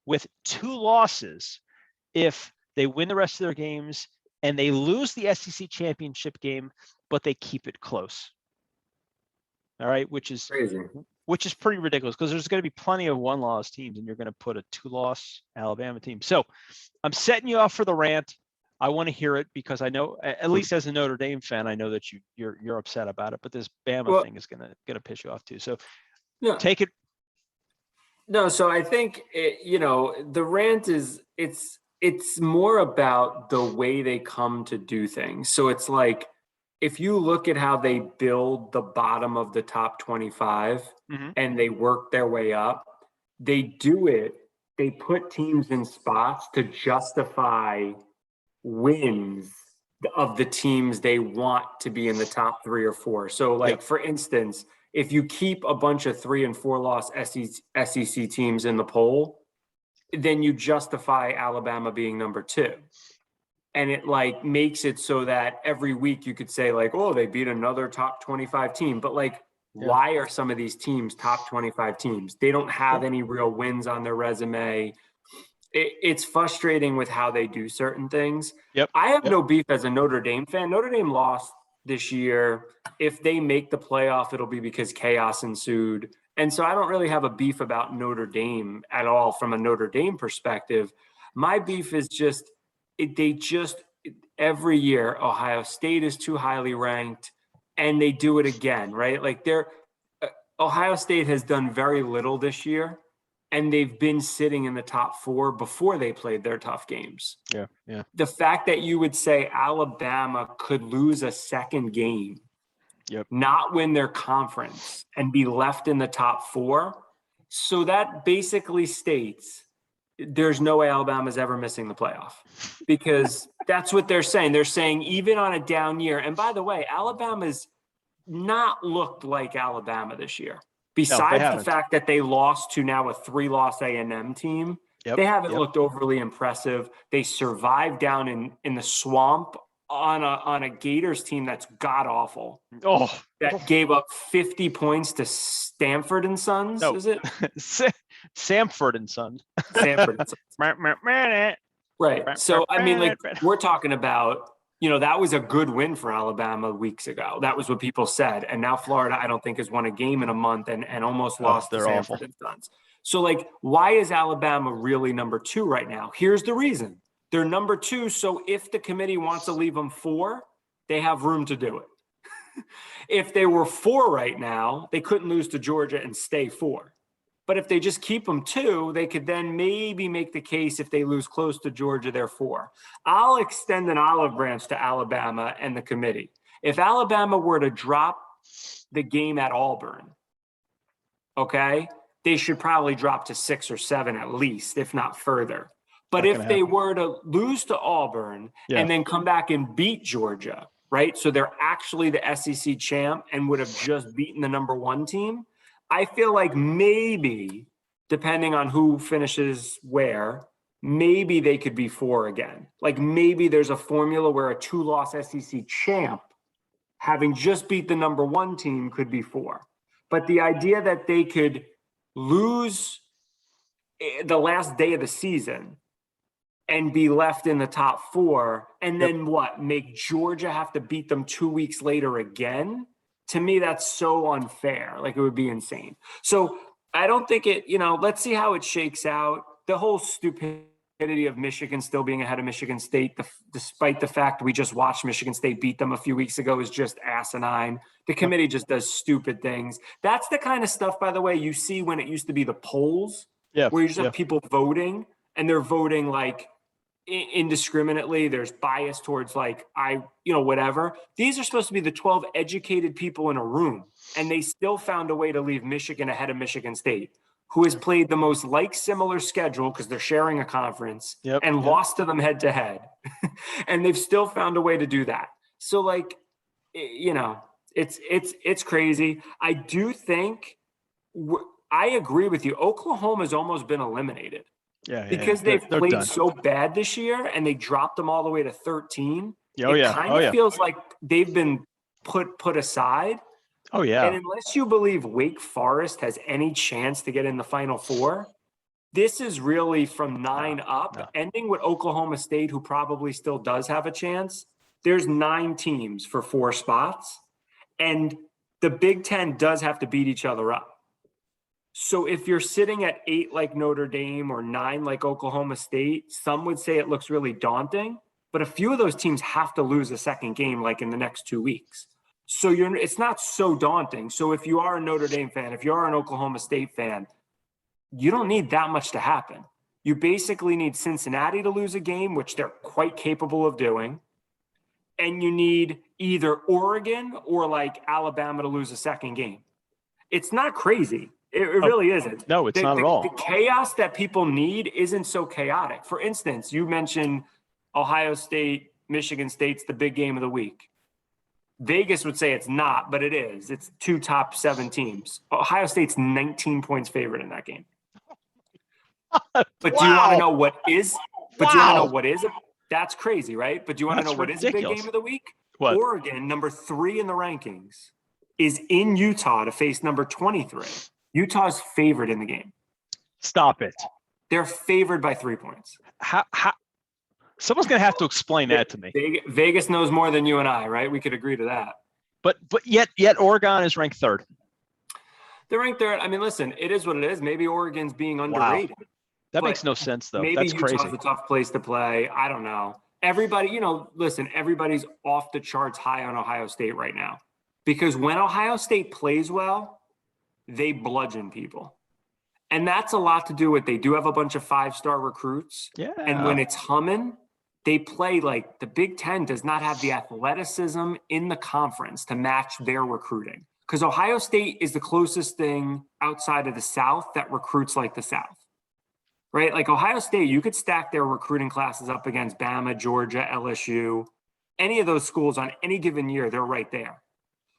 with 2 losses if they win the rest of their games and they lose the SEC championship game, but they keep it close. All right, which is crazy. Which is pretty ridiculous because there's going to be plenty of 1-loss teams, and you're going to put a 2-loss Alabama team. So I'm setting you off for the rant. I want to hear it because I know, at least as a Notre Dame fan, I know that you're upset about it. But this Bama thing is going to piss you off too. So take it. No, so I think the rant is it's more about the way they come to do things. So it's like, if you look at how they build the bottom of the top 25 and they work their way up, they put teams in spots to justify wins of the teams they want to be in the top 3 or 4. So for instance, if you keep a bunch of 3 and 4 loss SEC teams in the poll, then you justify Alabama being number 2. And it like makes it so that every week you could say like, oh, they beat another top 25 team. But like, why are some of these teams top 25 teams? They don't have any real wins on their resume. It's frustrating with how they do certain things. I have no beef as a Notre Dame fan. Notre Dame lost this year. If they make the playoff, it'll be because chaos ensued. And so I don't really have a beef about Notre Dame at all from a Notre Dame perspective. My beef is just, every year, Ohio State is too highly ranked and they do it again, right? Like Ohio State has done very little this year and they've been sitting in the top 4 before they played their tough games. Yeah. The fact that you would say Alabama could lose a second game, not win their conference and be left in the top 4. So that basically states there's no way Alabama's ever missing the playoff, because that's what they're saying. They're saying even on a down year, and by the way, Alabama's not looked like Alabama this year. Besides the fact that they lost to now a 3-loss A&M team, they haven't looked overly impressive. They survived down in the swamp on a Gators team that's god awful. That gave up 50 points to Stanford and Sons. Is it Samford and Son? Sanford and Sons. Right. So I mean, like, we're talking about, that was a good win for Alabama weeks ago. That was what people said. And now Florida, I don't think, has won a game in a month and almost lost to Sanford and Sons. So like, why is Alabama really number 2 right now? Here's the reason. They're number 2. So if the committee wants to leave them 4, they have room to do it. If they were 4 right now, they couldn't lose to Georgia and stay 4. But if they just keep them 2, they could then maybe make the case if they lose close to Georgia, they're 4. I'll extend an olive branch to Alabama and the committee. If Alabama were to drop the game at Auburn, they should probably drop to 6 or 7 at least, if not further. But if they were to lose to Auburn and then come back and beat Georgia, right? So they're actually the SEC champ and would have just beaten the number 1 team. I feel like maybe, depending on who finishes where, maybe they could be 4 again. Like maybe there's a formula where a 2-loss SEC champ, having just beat the number 1 team, could be 4. But the idea that they could lose the last day of the season and be left in the top 4, and then make Georgia have to beat them 2 weeks later again? To me, that's so unfair. Like, it would be insane. So I don't think let's see how it shakes out. The whole stupidity of Michigan still being ahead of Michigan State, despite the fact we just watched Michigan State beat them a few weeks ago, is just asinine. The committee just does stupid things. That's the kind of stuff, by the way, you see when it used to be the polls, where you just have people voting, and they're voting like indiscriminately. There's bias towards whatever. These are supposed to be the 12 educated people in a room, and they still found a way to leave Michigan ahead of Michigan State, who has played the most similar schedule because they're sharing a conference and lost to them head to head. And they've still found a way to do that. So it's crazy. I do think I agree with you. Oklahoma's almost been eliminated. Because they've played done. So bad this year and they dropped them all the way to 13. It kind of feels like they've been put aside. And unless you believe Wake Forest has any chance to get in the Final 4, this is really from 9 up, ending with Oklahoma State, who probably still does have a chance. There's 9 teams for 4 spots, and the Big Ten does have to beat each other up. So if you're sitting at 8 like Notre Dame or 9 like Oklahoma State, some would say it looks really daunting, but a few of those teams have to lose a second game like in the next 2 weeks. So it's not so daunting. So if you are a Notre Dame fan, if you are an Oklahoma State fan, you don't need that much to happen. You basically need Cincinnati to lose a game, which they're quite capable of doing. And you need either Oregon or like Alabama to lose a second game. It's not crazy. It really isn't. No, it's not at all. The chaos that people need isn't so chaotic. For instance, you mentioned Ohio State, Michigan State's the big game of the week. Vegas would say it's not, but it is. It's 2 top 7 teams. Ohio State's 19 points favorite in that game. But do you want to know what is? But do you want to know what is? That's crazy, right? But do you want to know That's what is a big ridiculous. game of the week? What? Oregon, number 3 in the rankings, is in Utah to face number 23. Utah's favored in the game. Stop it. They're favored by 3 points. How someone's gonna have to explain that to me. Vegas knows more than you and I, right? We could agree to that. But yet Oregon is ranked 3rd. They're ranked 3rd. I mean, listen, it is what it is. Maybe Oregon's being underrated. Wow. That makes no sense, though. Maybe That's Utah's crazy. a tough place to play. I don't know. Everybody, listen, everybody's off the charts high on Ohio State right now. Because when Ohio State plays well, they bludgeon people. And that's a lot to do with they do have a bunch of 5-star recruits. Yeah. And when it's humming, they play like the Big Ten does not have the athleticism in the conference to match their recruiting. Because Ohio State is the closest thing outside of the South that recruits like the South. Right? Like Ohio State, you could stack their recruiting classes up against Bama, Georgia, LSU, any of those schools on any given year, they're right there.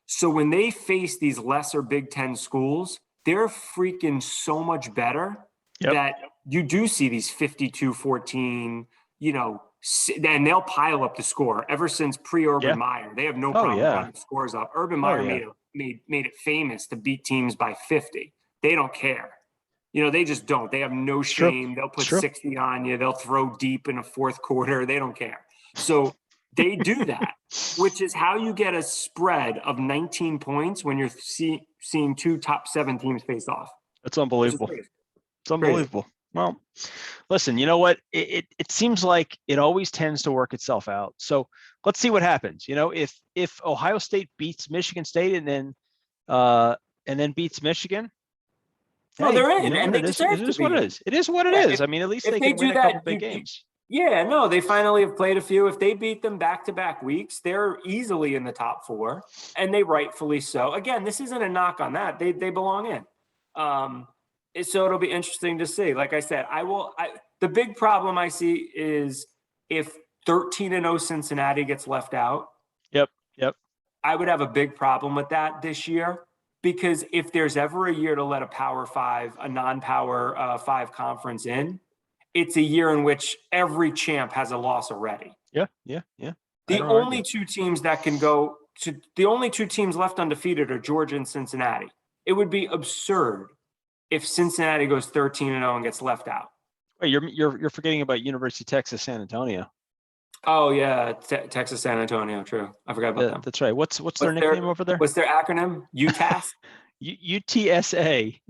So when they face these lesser Big Ten schools, they're freaking so much better that you do see these 52-14, and they'll pile up the score. Ever since pre-Urban Meyer, they have no problem running scores up. Urban Meyer made it famous to beat teams by 50. They don't care. They just don't. They have no shame. They'll put 60 on you. They'll throw deep in a fourth quarter. They don't care. So they do that, which is how you get a spread of 19 points when you're seeing 2 top 7 teams face off. That's unbelievable. It's unbelievable. Well, listen, you know what? It seems like it always tends to work itself out. So let's see what happens. If Ohio State beats Michigan State and then beats Michigan, no, they're in, and they deserve to be. It is what it is. It is what it is. I mean, at least they can win a couple big games. Yeah, no, they finally have played a few. If they beat them back-to-back weeks, they're easily in the top 4, and they rightfully so. Again, this isn't a knock on that. They belong in. So it'll be interesting to see. Like I said, the big problem I see is if 13-0 Cincinnati gets left out. Yep. I would have a big problem with that this year. Because if there's ever a year to let a non-power 5 conference in, it's a year in which every champ has a loss already. Yeah. The only 2 teams that can go to the only 2 teams left undefeated are Georgia and Cincinnati. It would be absurd if Cincinnati goes 13-0 and gets left out. Wait, you're forgetting about University of Texas San Antonio. Oh yeah, Texas San Antonio. True, I forgot about them. That's right. What's their nickname over there? What's their acronym? UTAS. UTSA.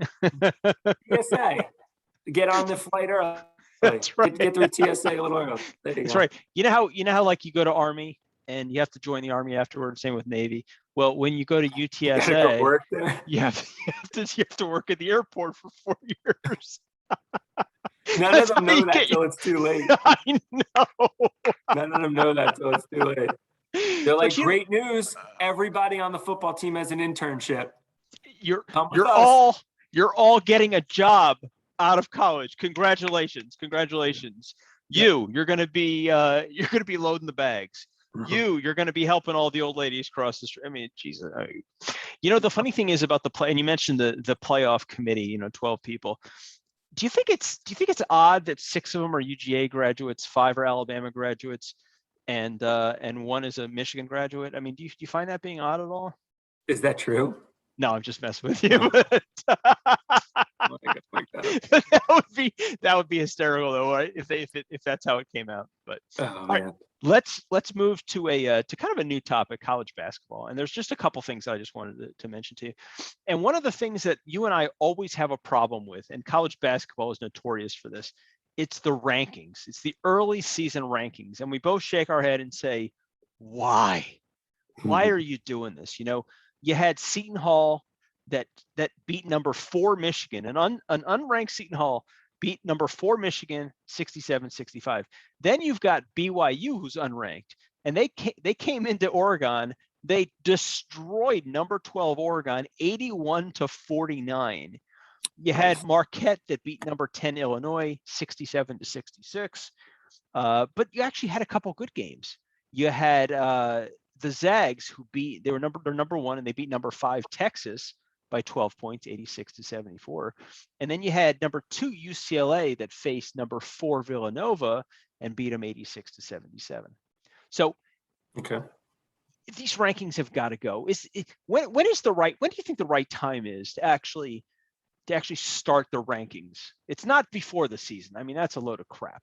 TSA. Get on the flight early. That's right. Get through TSA a little early. That's right. You know how like you go to Army and you have to join the Army afterward. Same with Navy. Well, when you go to UTSA, go work there. you have to work at the airport for 4 years. None of them know that till it's too late. I know. None of them know that till it's too late. They're like, great news. Everybody on the football team has an internship. You're all getting a job out of college. Congratulations. You're going to be loading the bags. You're going to be helping all the old ladies cross the street. I mean, Jesus. The funny thing is about the play, and you mentioned the playoff committee, 12 people. Do you think it's odd that 6 of them are UGA graduates, 5 are Alabama graduates, and 1 is a Michigan graduate? I mean, do you find that being odd at all? Is that true? No, I'm just messing with you. That would be hysterical though, right? If that's how it came out. But all right, let's move to kind of a new topic, college basketball. And there's just a couple things I just wanted to mention to you. And one of the things that you and I always have a problem with, and college basketball is notorious for this, it's the rankings. It's the early season rankings, and we both shake our head and say, why? Why are you doing this? You had Seton Hall that beat number 4 Michigan, an unranked Seton Hall beat number 4 Michigan 67-65. Then you've got BYU, who's unranked, and they came into Oregon. They destroyed number 12 Oregon 81-49. You had Marquette that beat number 10 Illinois 67-66. But you actually had a couple good games. You had the Zags, who they're number 1, and they beat number 5 Texas by 12 points, 86-74. And then you had number 2 UCLA that faced number 4 Villanova, and beat them 86-77. So Okay. these rankings have got to go. When do you think the right time is to actually start the rankings? It's not before the season. I mean, that's a load of crap.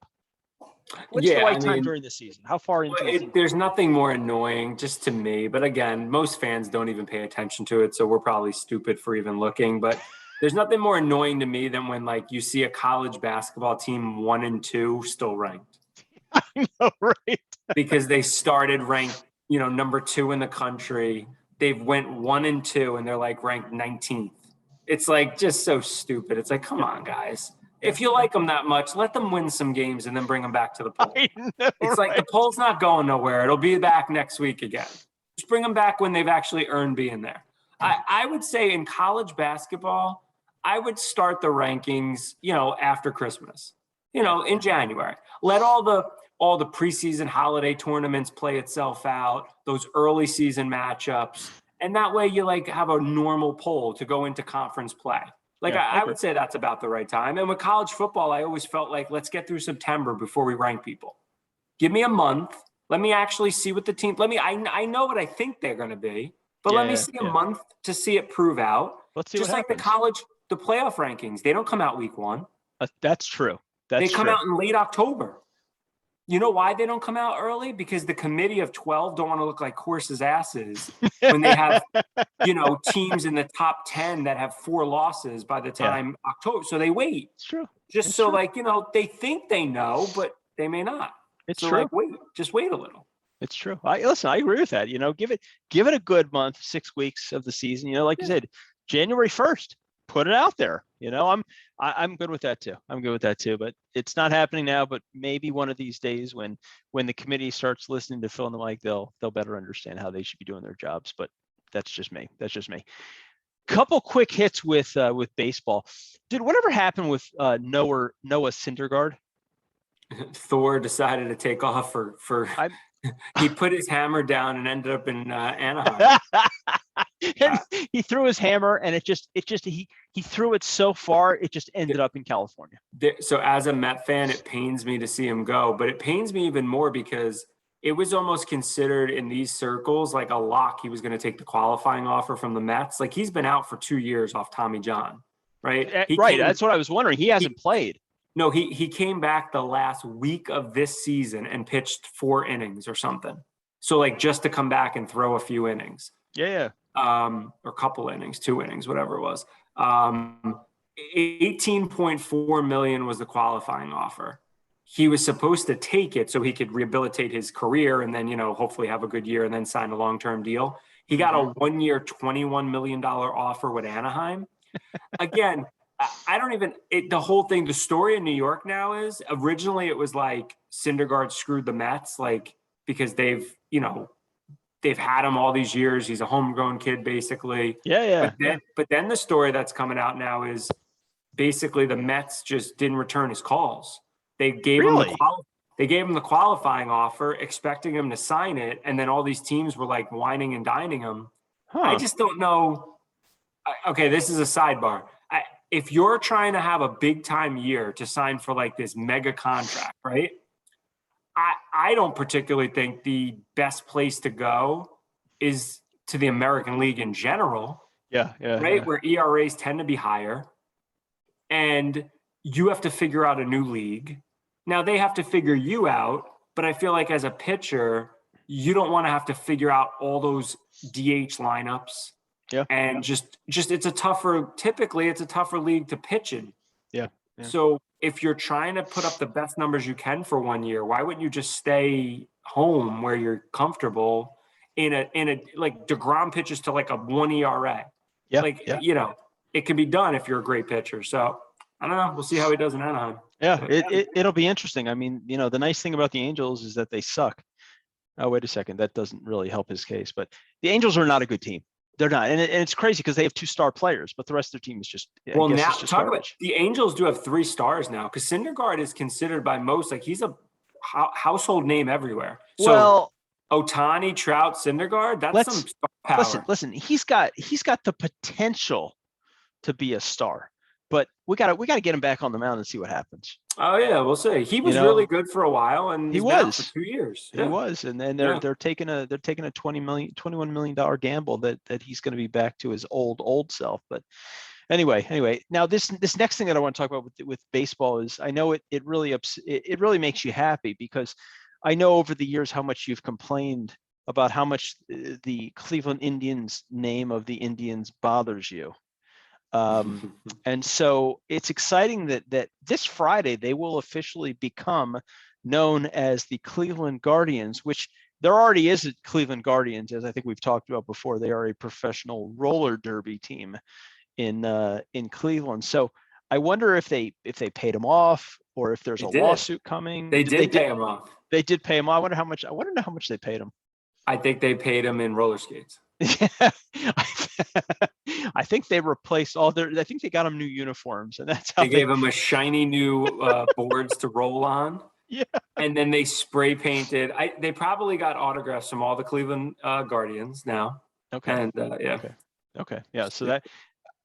When's the right time during the season? How far into the season? There's nothing more annoying, just to me, but again, most fans don't even pay attention to it, so we're probably stupid for even looking, but there's nothing more annoying to me than when like you see a college basketball team 1 and 2 still ranked. I know, right? Because they started ranked, number 2 in the country. They've went 1 and 2 and they're like ranked 19th. It's like just so stupid. It's like, come on, guys. If you like them that much, let them win some games and then bring them back to the poll. It's like the poll's not going nowhere. It'll be back next week again. Just bring them back when they've actually earned being there. I would say in college basketball, I would start the rankings, after Christmas, in January. Let all the preseason holiday tournaments play itself out, those early season matchups. And that way you like have a normal poll to go into conference play. I would say that's about the right time. And with college football, I always felt like, let's get through September before we rank people. Give me a month. Let me actually see what the team, I know what I think they're going to be, but let me see a month to see it prove out. Let's see just what like happens. the playoff rankings, they don't come out week 1. That's true. They come out in late October. You know why they don't come out early? Because the committee of 12 don't want to look like horses' asses when they have, teams in the top 10 that have 4 losses by the time October. So they wait. It's true. They think they know, but they may not. It's so true. Just wait a little. It's true. I agree with that. Give it a good month, 6 weeks of the season. You said, January 1st, put it out there. I'm good with that too. But it's not happening now. But maybe one of these days, when the committee starts listening to Phil and Mike, they'll better understand how they should be doing their jobs. But that's just me. Couple quick hits with baseball. Dude, whatever happened with Noah Syndergaard? Thor decided to take off for he put his hammer down and ended up in Anaheim. And he threw his hammer, and he threw it so far it just ended up in California. So as a Met fan, it pains me to see him go, but it pains me even more because it was almost considered in these circles like a lock. He was going to take the qualifying offer from the Mets. Like he's been out for 2 years off Tommy John, right? That's what I was wondering. He hasn't played. No, he came back the last week of this season and pitched 4 innings or something. So like just to come back and throw a few innings. Yeah. Or a couple innings, 2 innings, whatever it was. 18.4 million was the qualifying offer. He was supposed to take it so he could rehabilitate his career and then, hopefully have a good year and then sign a long-term deal. He got a 1-year, $21 million offer with Anaheim. Again, the whole thing, the story in New York now is originally it was like Syndergaard screwed the Mets, because they've had him all these years. He's a homegrown kid, basically. Yeah. But then the story that's coming out now is basically the Mets just didn't return his calls. They gave him the qualifying offer, expecting him to sign it, and then all these teams were like whining and dining him. Huh. I just don't know. Okay, this is a sidebar. If you're trying to have a big time year to sign for like this mega contract, right? I don't particularly think the best place to go is to the American League in general. Yeah. Right? Where ERAs tend to be higher. And you have to figure out a new league. Now they have to figure you out, but I feel like as a pitcher, you don't want to have to figure out all those DH lineups. Yeah. And just typically it's a tougher league to pitch in. Yeah. So if you're trying to put up the best numbers you can for 1 year, why wouldn't you just stay home where you're comfortable in a like DeGrom pitches to like a 1 ERA? Yeah. It can be done if you're a great pitcher. So I don't know. We'll see how he does in Anaheim. Yeah. It'll be interesting. I mean, the nice thing about the Angels is that they suck. Oh, wait a second. That doesn't really help his case, but the Angels are not a good team. They're not. And it's crazy because they have 2 star players, but the rest of their team is just, now talk about the Angels do have 3 stars now because Syndergaard is considered by most, like he's a household name everywhere. So Ohtani, Trout, Syndergaard, that's some star power. Listen, he's got the potential to be a star. but we gotta get him back on the mound and see what happens. Oh yeah, we'll see. He was really good for a while, and he he's been out for was. 2 years. He was, and then they're taking a $21 million gamble that he's going to be back to his old self. But anyway, now this next thing that I want to talk about with baseball is, I know it really makes you happy, because I know over the years how much you've complained about how much the Cleveland Indians name of the Indians bothers you. And so it's exciting that this Friday they will officially become known as the Cleveland Guardians, which there already is a Cleveland Guardians, as I think we've talked about before. They are a professional roller derby team in Cleveland. So I wonder if they paid him off, or if there's a lawsuit coming. They did pay him off. They did pay him off. I wonder how much they paid him. I think they paid him in roller skates. Yeah, I think they replaced I think they got him new uniforms, and that's how they gave him a shiny new boards to roll on. Yeah, and then they spray painted. They probably got autographs from all the Cleveland Guardians now. Okay. And yeah. Okay. Yeah. So that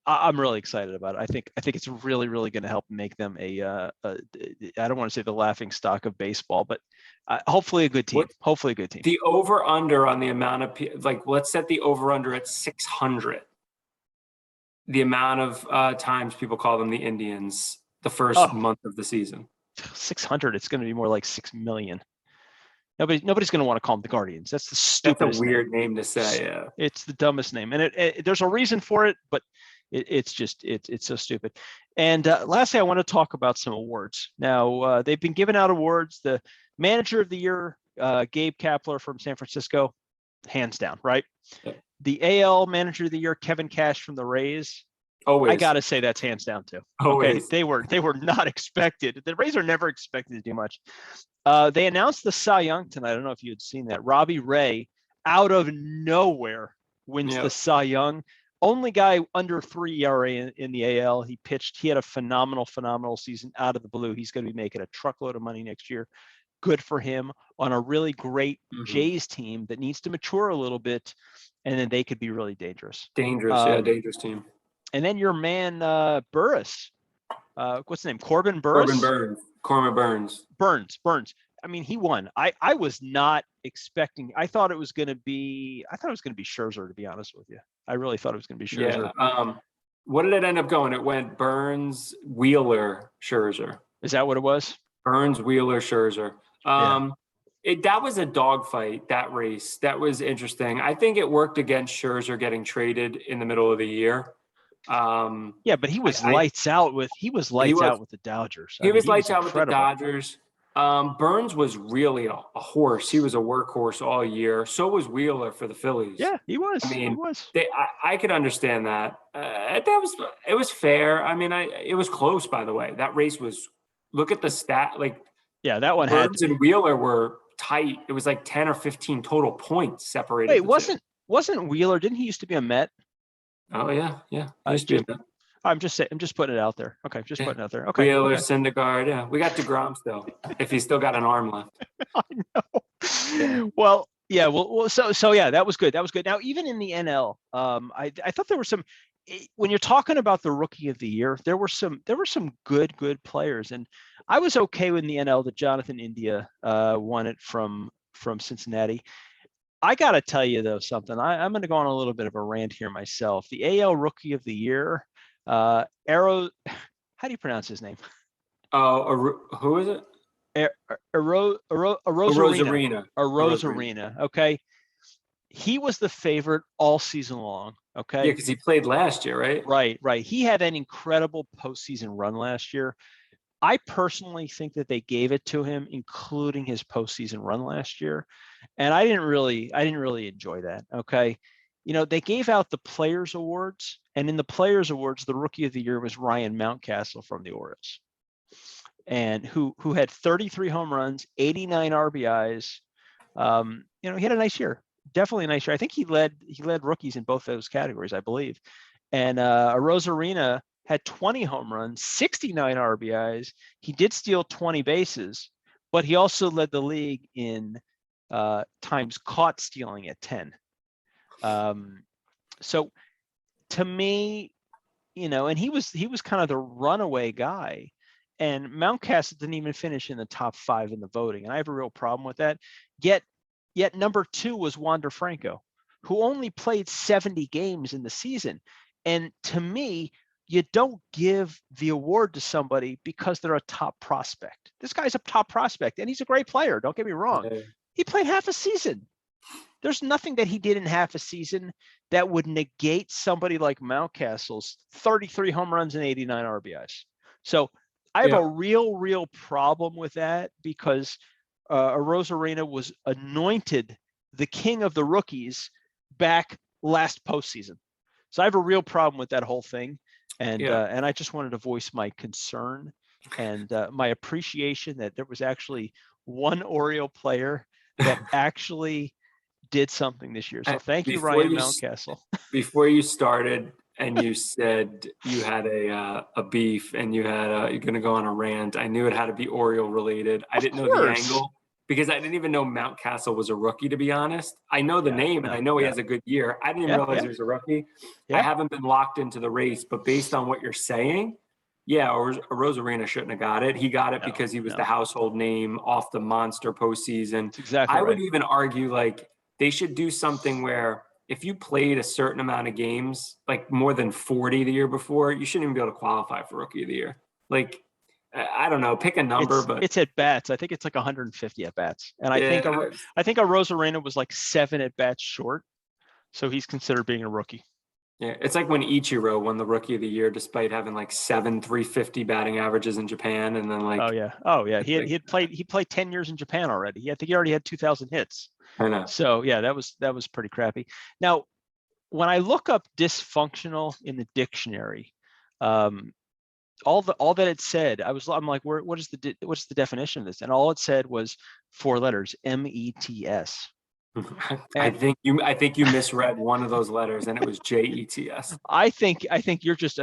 I'm really excited about it. I think it's really going to help make them I don't want to say the laughing stock of baseball, but hopefully a good team. The over under on the amount of let's set the over under at 600. The amount of times people call them the Indians the first month of the season. 600. It's going to be more like 6 million. Nobody's going to want to call them the Guardians. That's the stupidest. That's a weird name to say. Yeah, it's the dumbest name, and there's a reason for it, but it's so stupid. And lastly, I want to talk about some awards. Now they've been giving out awards. The Manager of the Year, Gabe Kapler from San Francisco, hands down, right? Yeah. The AL Manager of the Year, Kevin Cash from the Rays. Always. I gotta say that's hands down too. Always. Okay, they were not expected. The Rays are never expected to do much. They announced the Cy Young tonight. I don't know if you had seen that. Robbie Ray, out of nowhere, wins the Cy Young. Only guy under 3 ERA in the AL. He pitched. He had a phenomenal season out of the blue. He's going to be making a truckload of money next year. Good for him on a really great Jays team that needs to mature a little bit, and then they could be really dangerous. Dangerous team. And then your man Burris, what's his name? Corbin Burris. Corbin Burns. I mean, he won. I was not expecting. I thought it was going to be Scherzer, to be honest with you. I really thought it was going to be Scherzer. Yeah. What did it end up going? It went Burns, Wheeler, Scherzer. Is that what it was? Burns, Wheeler, Scherzer. That was a dogfight, that race. That was interesting. I think it worked against Scherzer getting traded in the middle of the year. But he was lights out with the Dodgers. He was lights out with the Dodgers. Burns was really a horse. He was a workhorse all year. So was Wheeler for the Phillies. Yeah, he was. I mean, he was. I could understand that. It was fair. I mean, it was close, by the way. That race was. Look at the stat. That one Burns and Wheeler were tight. It was 10 or 15 total points separated. Wait, wasn't Wheeler? Didn't he used to be a Met? Oh yeah. I'm just saying. I'm just putting it out there. Okay, putting it out there. Okay. Wheeler, Syndergaard. Yeah, we got DeGrom still, if he's still got an arm left. I know. Yeah. Well, yeah. Well. So yeah, that was good. Now, even in the NL, I thought there were some. When you're talking about the Rookie of the Year, there were some good players, and I was okay with the NL that Jonathan India won it from Cincinnati. I got to tell you, though, something. I'm going to go on a little bit of a rant here myself. The AL Rookie of the Year, how do you pronounce his name? Who is it? Arozarena. Okay. He was the favorite all season long. Okay. Yeah, because he played last year, right? Right. He had an incredible postseason run last year. I personally think that they gave it to him, including his postseason run last year. And I didn't really enjoy that. Okay. They gave out the Players Awards, and in the Players Awards, the Rookie of the Year was Ryan Mountcastle from the Orioles, and who had 33 home runs, 89 RBIs. He had a nice year. Definitely a nice year. I think he led rookies in both those categories, I believe. And Arozarena had 20 home runs, 69 RBIs. He did steal 20 bases, but he also led the league in times caught stealing at 10. So to me, and he was kind of the runaway guy. And Mountcastle didn't even finish in the top 5 in the voting. And I have a real problem with that. Yet number 2 was Juan De Franco, who only played 70 games in the season. And to me, you don't give the award to somebody because they're a top prospect. This guy's a top prospect, and he's a great player. Don't get me wrong. He played half a season. There's nothing that he did in half a season that would negate somebody like Mountcastle's 33 home runs and 89 RBIs. So I have a real problem with that, because Arozarena was anointed the king of the rookies back last postseason. So I have a real problem with that whole thing. And I just wanted to voice my concern and my appreciation that there was actually one Oriole player that actually did something this year. So thank you, Ryan Mountcastle. Before you started and you said you had a beef and you're going to go on a rant, I knew it had to be Oriole related. I didn't know the angle, because I didn't even know Mountcastle was a rookie, to be honest. I know the name and I know he has a good year. I didn't realize he was a rookie. I haven't been locked into the race, but based on what you're saying, Arozarena shouldn't have got it. He got it because he was the household name off the monster postseason. That's exactly I would even argue like they should do something where if you played a certain amount of games, like more than 40 the year before, you shouldn't even be able to qualify for Rookie of the Year. Like, I don't know, pick a number, but it's at bats. I think it's like 150 at bats. And I think Arozarena was like 7 at bats short. So he's considered being a rookie. Yeah, it's like when Ichiro won the Rookie of the Year despite having like 7 350 batting averages in Japan, and then like he played 10 years in Japan already. I think he already had 2,000 hits. I know. So yeah, that was pretty crappy. Now, when I look up dysfunctional in the dictionary, all that it said, I'm like, what's the definition of this? And all it said was 4 letters, METS. I think you misread one of those letters, and it was JETS. I think you're just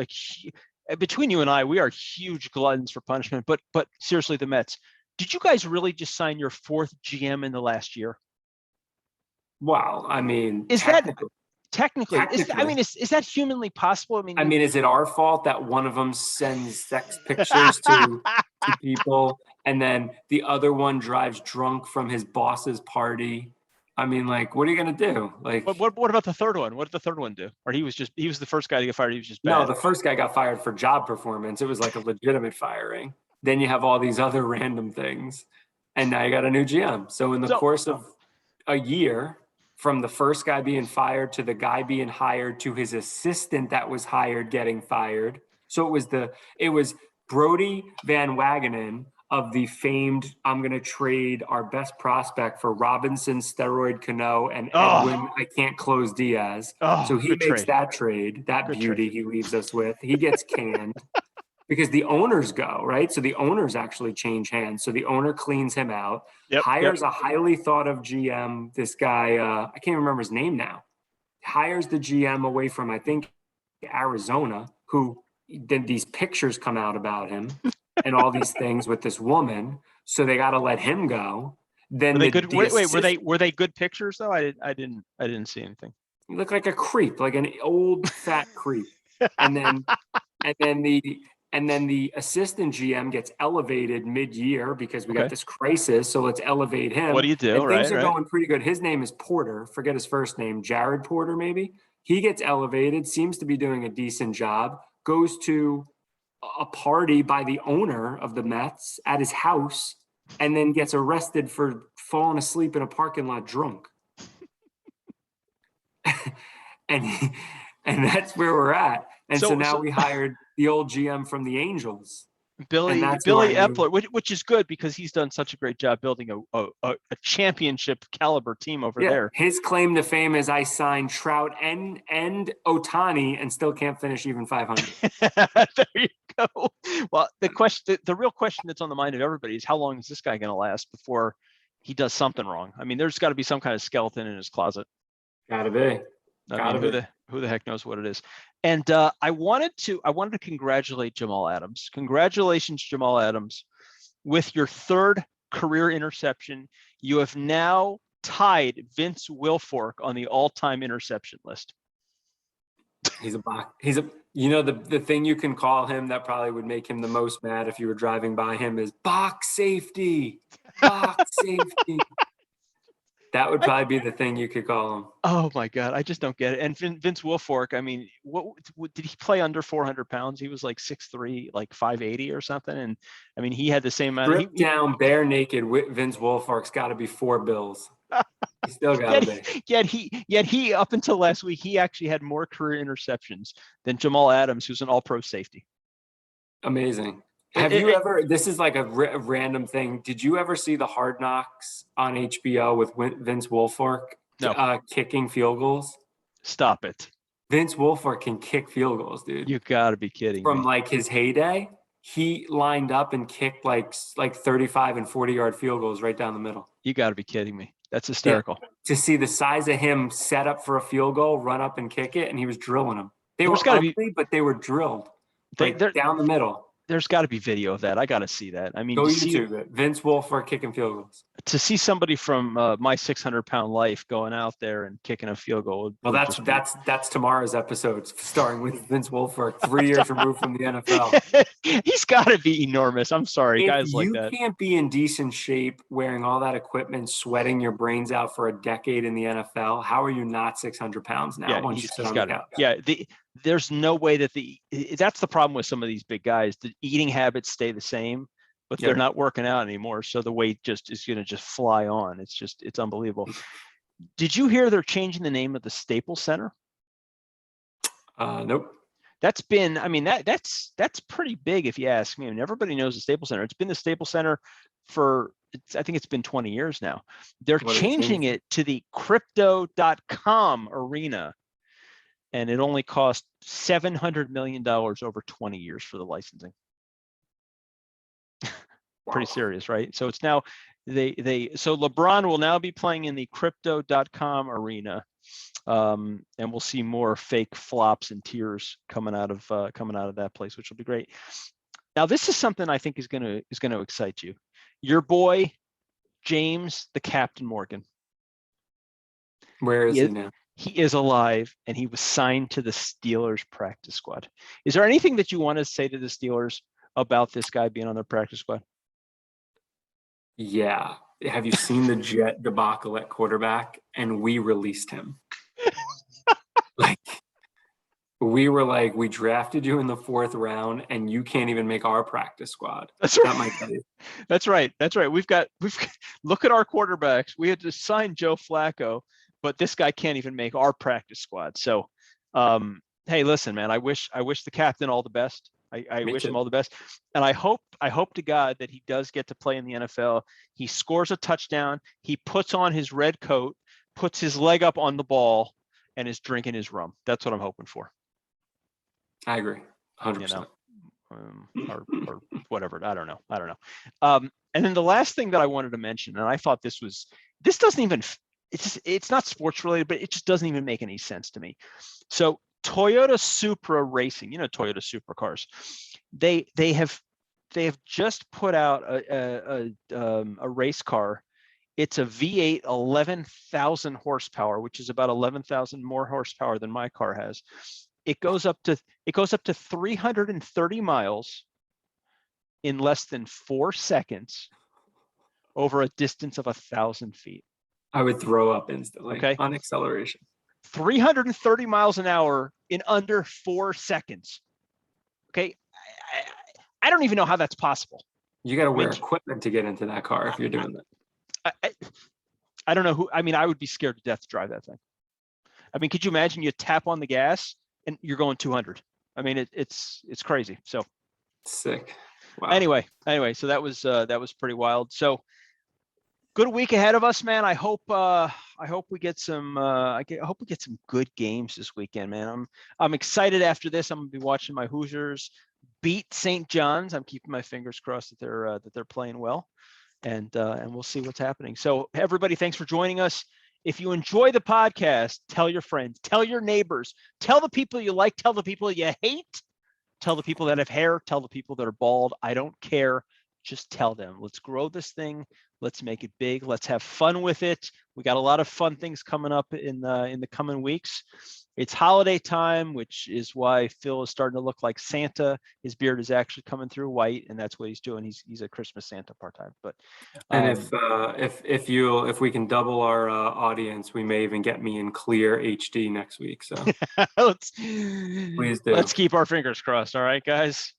between you and I, we are huge gluttons for punishment. But seriously, the Mets, did you guys really just sign your 4th GM in the last year? Wow, I mean, is that humanly possible? I mean, is it our fault that one of them sends sex pictures to people, and then the other one drives drunk from his boss's party? I mean, like, what are you going to do? Like, what about the third one? What did the third one do? Or he was the first guy to get fired. He was just bad. No, the first guy got fired for job performance. It was like a legitimate firing. Then you have all these other random things, and now you got a new GM. So in the course of a year, from the first guy being fired to the guy being hired to his assistant that was hired getting fired. So it was Brody Van Wagenen of the famed, I'm going to trade our best prospect for Robinson, Steroid Cano, and Edwin, I can't close Diaz. So he makes that trade, that beauty he leaves us with. He gets canned because the owners go, right? So the owners actually change hands. So the owner cleans him out, hires a highly thought of GM, this guy, I can't remember his name now, hires the GM away from, I think, Arizona, who then these pictures come out about him. And all these things with this woman, so they got to let him go. Then were they good? Were they good pictures though? I didn't see anything. You look like a creep, like an old fat creep. And then the assistant GM gets elevated mid-year because we got this crisis. So let's elevate him. What do you do? And things are going pretty good. His name is Porter. Forget his first name. Jared Porter, maybe. He gets elevated. Seems to be doing a decent job. Goes to a party by the owner of the Mets at his house, and then gets arrested for falling asleep in a parking lot drunk. and that's where we're at. And so now we hired the old GM from the Angels. Billy Epler, which is good because he's done such a great job building a championship caliber team over there. His claim to fame is I signed Trout and Ohtani and still can't finish even 500. There you go. Well, the real question that's on the mind of everybody is how long is this guy going to last before he does something wrong? I mean, there's got to be some kind of skeleton in his closet. Gotta be. Who the heck knows what it is? And I wanted to congratulate Jamal Adams. Congratulations, Jamal Adams, with your 3rd career interception. You have now tied Vince Wilfork on the all-time interception list. He's a box. The thing you can call him that probably would make him the most mad if you were driving by him is box safety. Box safety. That would probably be the thing you could call him. Oh my God, I just don't get it. And Vince Wilfork, I mean, what did he play under 400 pounds? He was like 6'3", like 580 or something. And I mean, he had the same amount. Stripped down, bare naked. Vince Wilfork's got to be $4 bills. He still got to be. Yet he up until last week, he actually had more career interceptions than Jamal Adams, who's an All-Pro safety. Amazing. Have you ever? This is like a random thing. Did you ever see the Hard Knocks on HBO with Vince Wilfork? No. Kicking field goals. Stop it. Vince Wilfork can kick field goals, dude. You got to be kidding From me. like his heyday, he lined up and kicked like 35 and 40-yard field goals right down the middle. You got to be kidding me. That's hysterical. Yeah. To see the size of him set up for a field goal, run up and kick it, and he was drilling them. They were ugly, but they were drilled down the middle. There's got to be video of that. I got to see that. I mean, go YouTube it. Vince Wilfork kicking field goals. To see somebody from my 600-pound life going out there and kicking a field goal. Well, that's tomorrow's episode, starring with Vince Wilfork, 3 years removed from the NFL. He's got to be enormous. I'm sorry, guys like that. You can't be in decent shape wearing all that equipment, sweating your brains out for a decade in the NFL. How are you not 600 pounds now? Yeah, once you sit on the couch? Yeah, there's no way that that's the problem with some of these big guys. The eating habits stay the same, but they're not working out anymore. So the weight just is going to just fly on. It's unbelievable. Did you hear they're changing the name of the Staples Center? Nope. That's been, I mean, that's pretty big if you ask me. I mean, everybody knows the Staples Center. It's been the Staples Center for, I think it's been 20 years now. They're changing it to the Crypto.com arena. And it only cost $700 million over 20 years for the licensing. Pretty serious, right? So it's now so LeBron will now be playing in the Crypto.com arena, and we'll see more fake flops and tears coming out of that place, which will be great. Now, this is something I think is going to excite you. Your boy James the Captain Morgan. Where is he now? He is alive, and he was signed to the Steelers practice squad. Is there anything that you want to say to the Steelers about this guy being on their practice squad? Yeah. Have you seen the Jet debacle at quarterback? And we released him. We were like, we drafted you in the 4th round, and you can't even make our practice squad. That's right. That might tell you. That's right. We've got look at our quarterbacks. We had to sign Joe Flacco, but this guy can't even make our practice squad. So, hey, listen, man, I wish the captain all the best. I wish him all the best. And I hope to God that he does get to play in the NFL. He scores a touchdown. He puts on his red coat, puts his leg up on the ball, and is drinking his rum. That's what I'm hoping for. I agree. 100%. Or whatever. I don't know. And then the last thing that I wanted to mention, and I thought this doesn't even, it's not sports related, but it just doesn't even make any sense to me. So Toyota Supra Racing, Toyota Supra cars, they have just put out a race car. It's a V8, 11,000 horsepower, which is about 11,000 more horsepower than my car has. It goes up to 330 miles in less than 4 seconds over a distance of 1,000 feet. I would throw up instantly on acceleration. 330 miles an hour in under 4 seconds. Okay. I don't even know how that's possible. You got to wear equipment to get into that car if you're doing that. I don't know who, I would be scared to death to drive that thing. Could you imagine you tap on the gas and you're going 200? It's crazy. So sick. Wow. Anyway, so that was pretty wild. So good week ahead of us, man. I hope we get some good games this weekend, man. I'm excited after this. I'm gonna be watching my Hoosiers beat St. John's. I'm keeping my fingers crossed that they're playing well, and we'll see what's happening. So everybody, thanks for joining us. If you enjoy the podcast, tell your friends, tell your neighbors, tell the people you like, tell the people you hate, tell the people that have hair, tell the people that are bald. I don't care. Just tell them. Let's grow this thing. Let's make it big. Let's have fun with it. We got a lot of fun things coming up in the coming weeks. It's holiday time, which is why Phil is starting to look like Santa. His beard is actually coming through white, and that's what he's doing. He's a Christmas Santa part-time. But And if we can double our audience, we may even get me in clear HD next week. So please do. Let's keep our fingers crossed. All right, guys.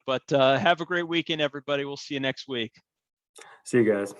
But have a great weekend, everybody. We'll see you next week. See you guys.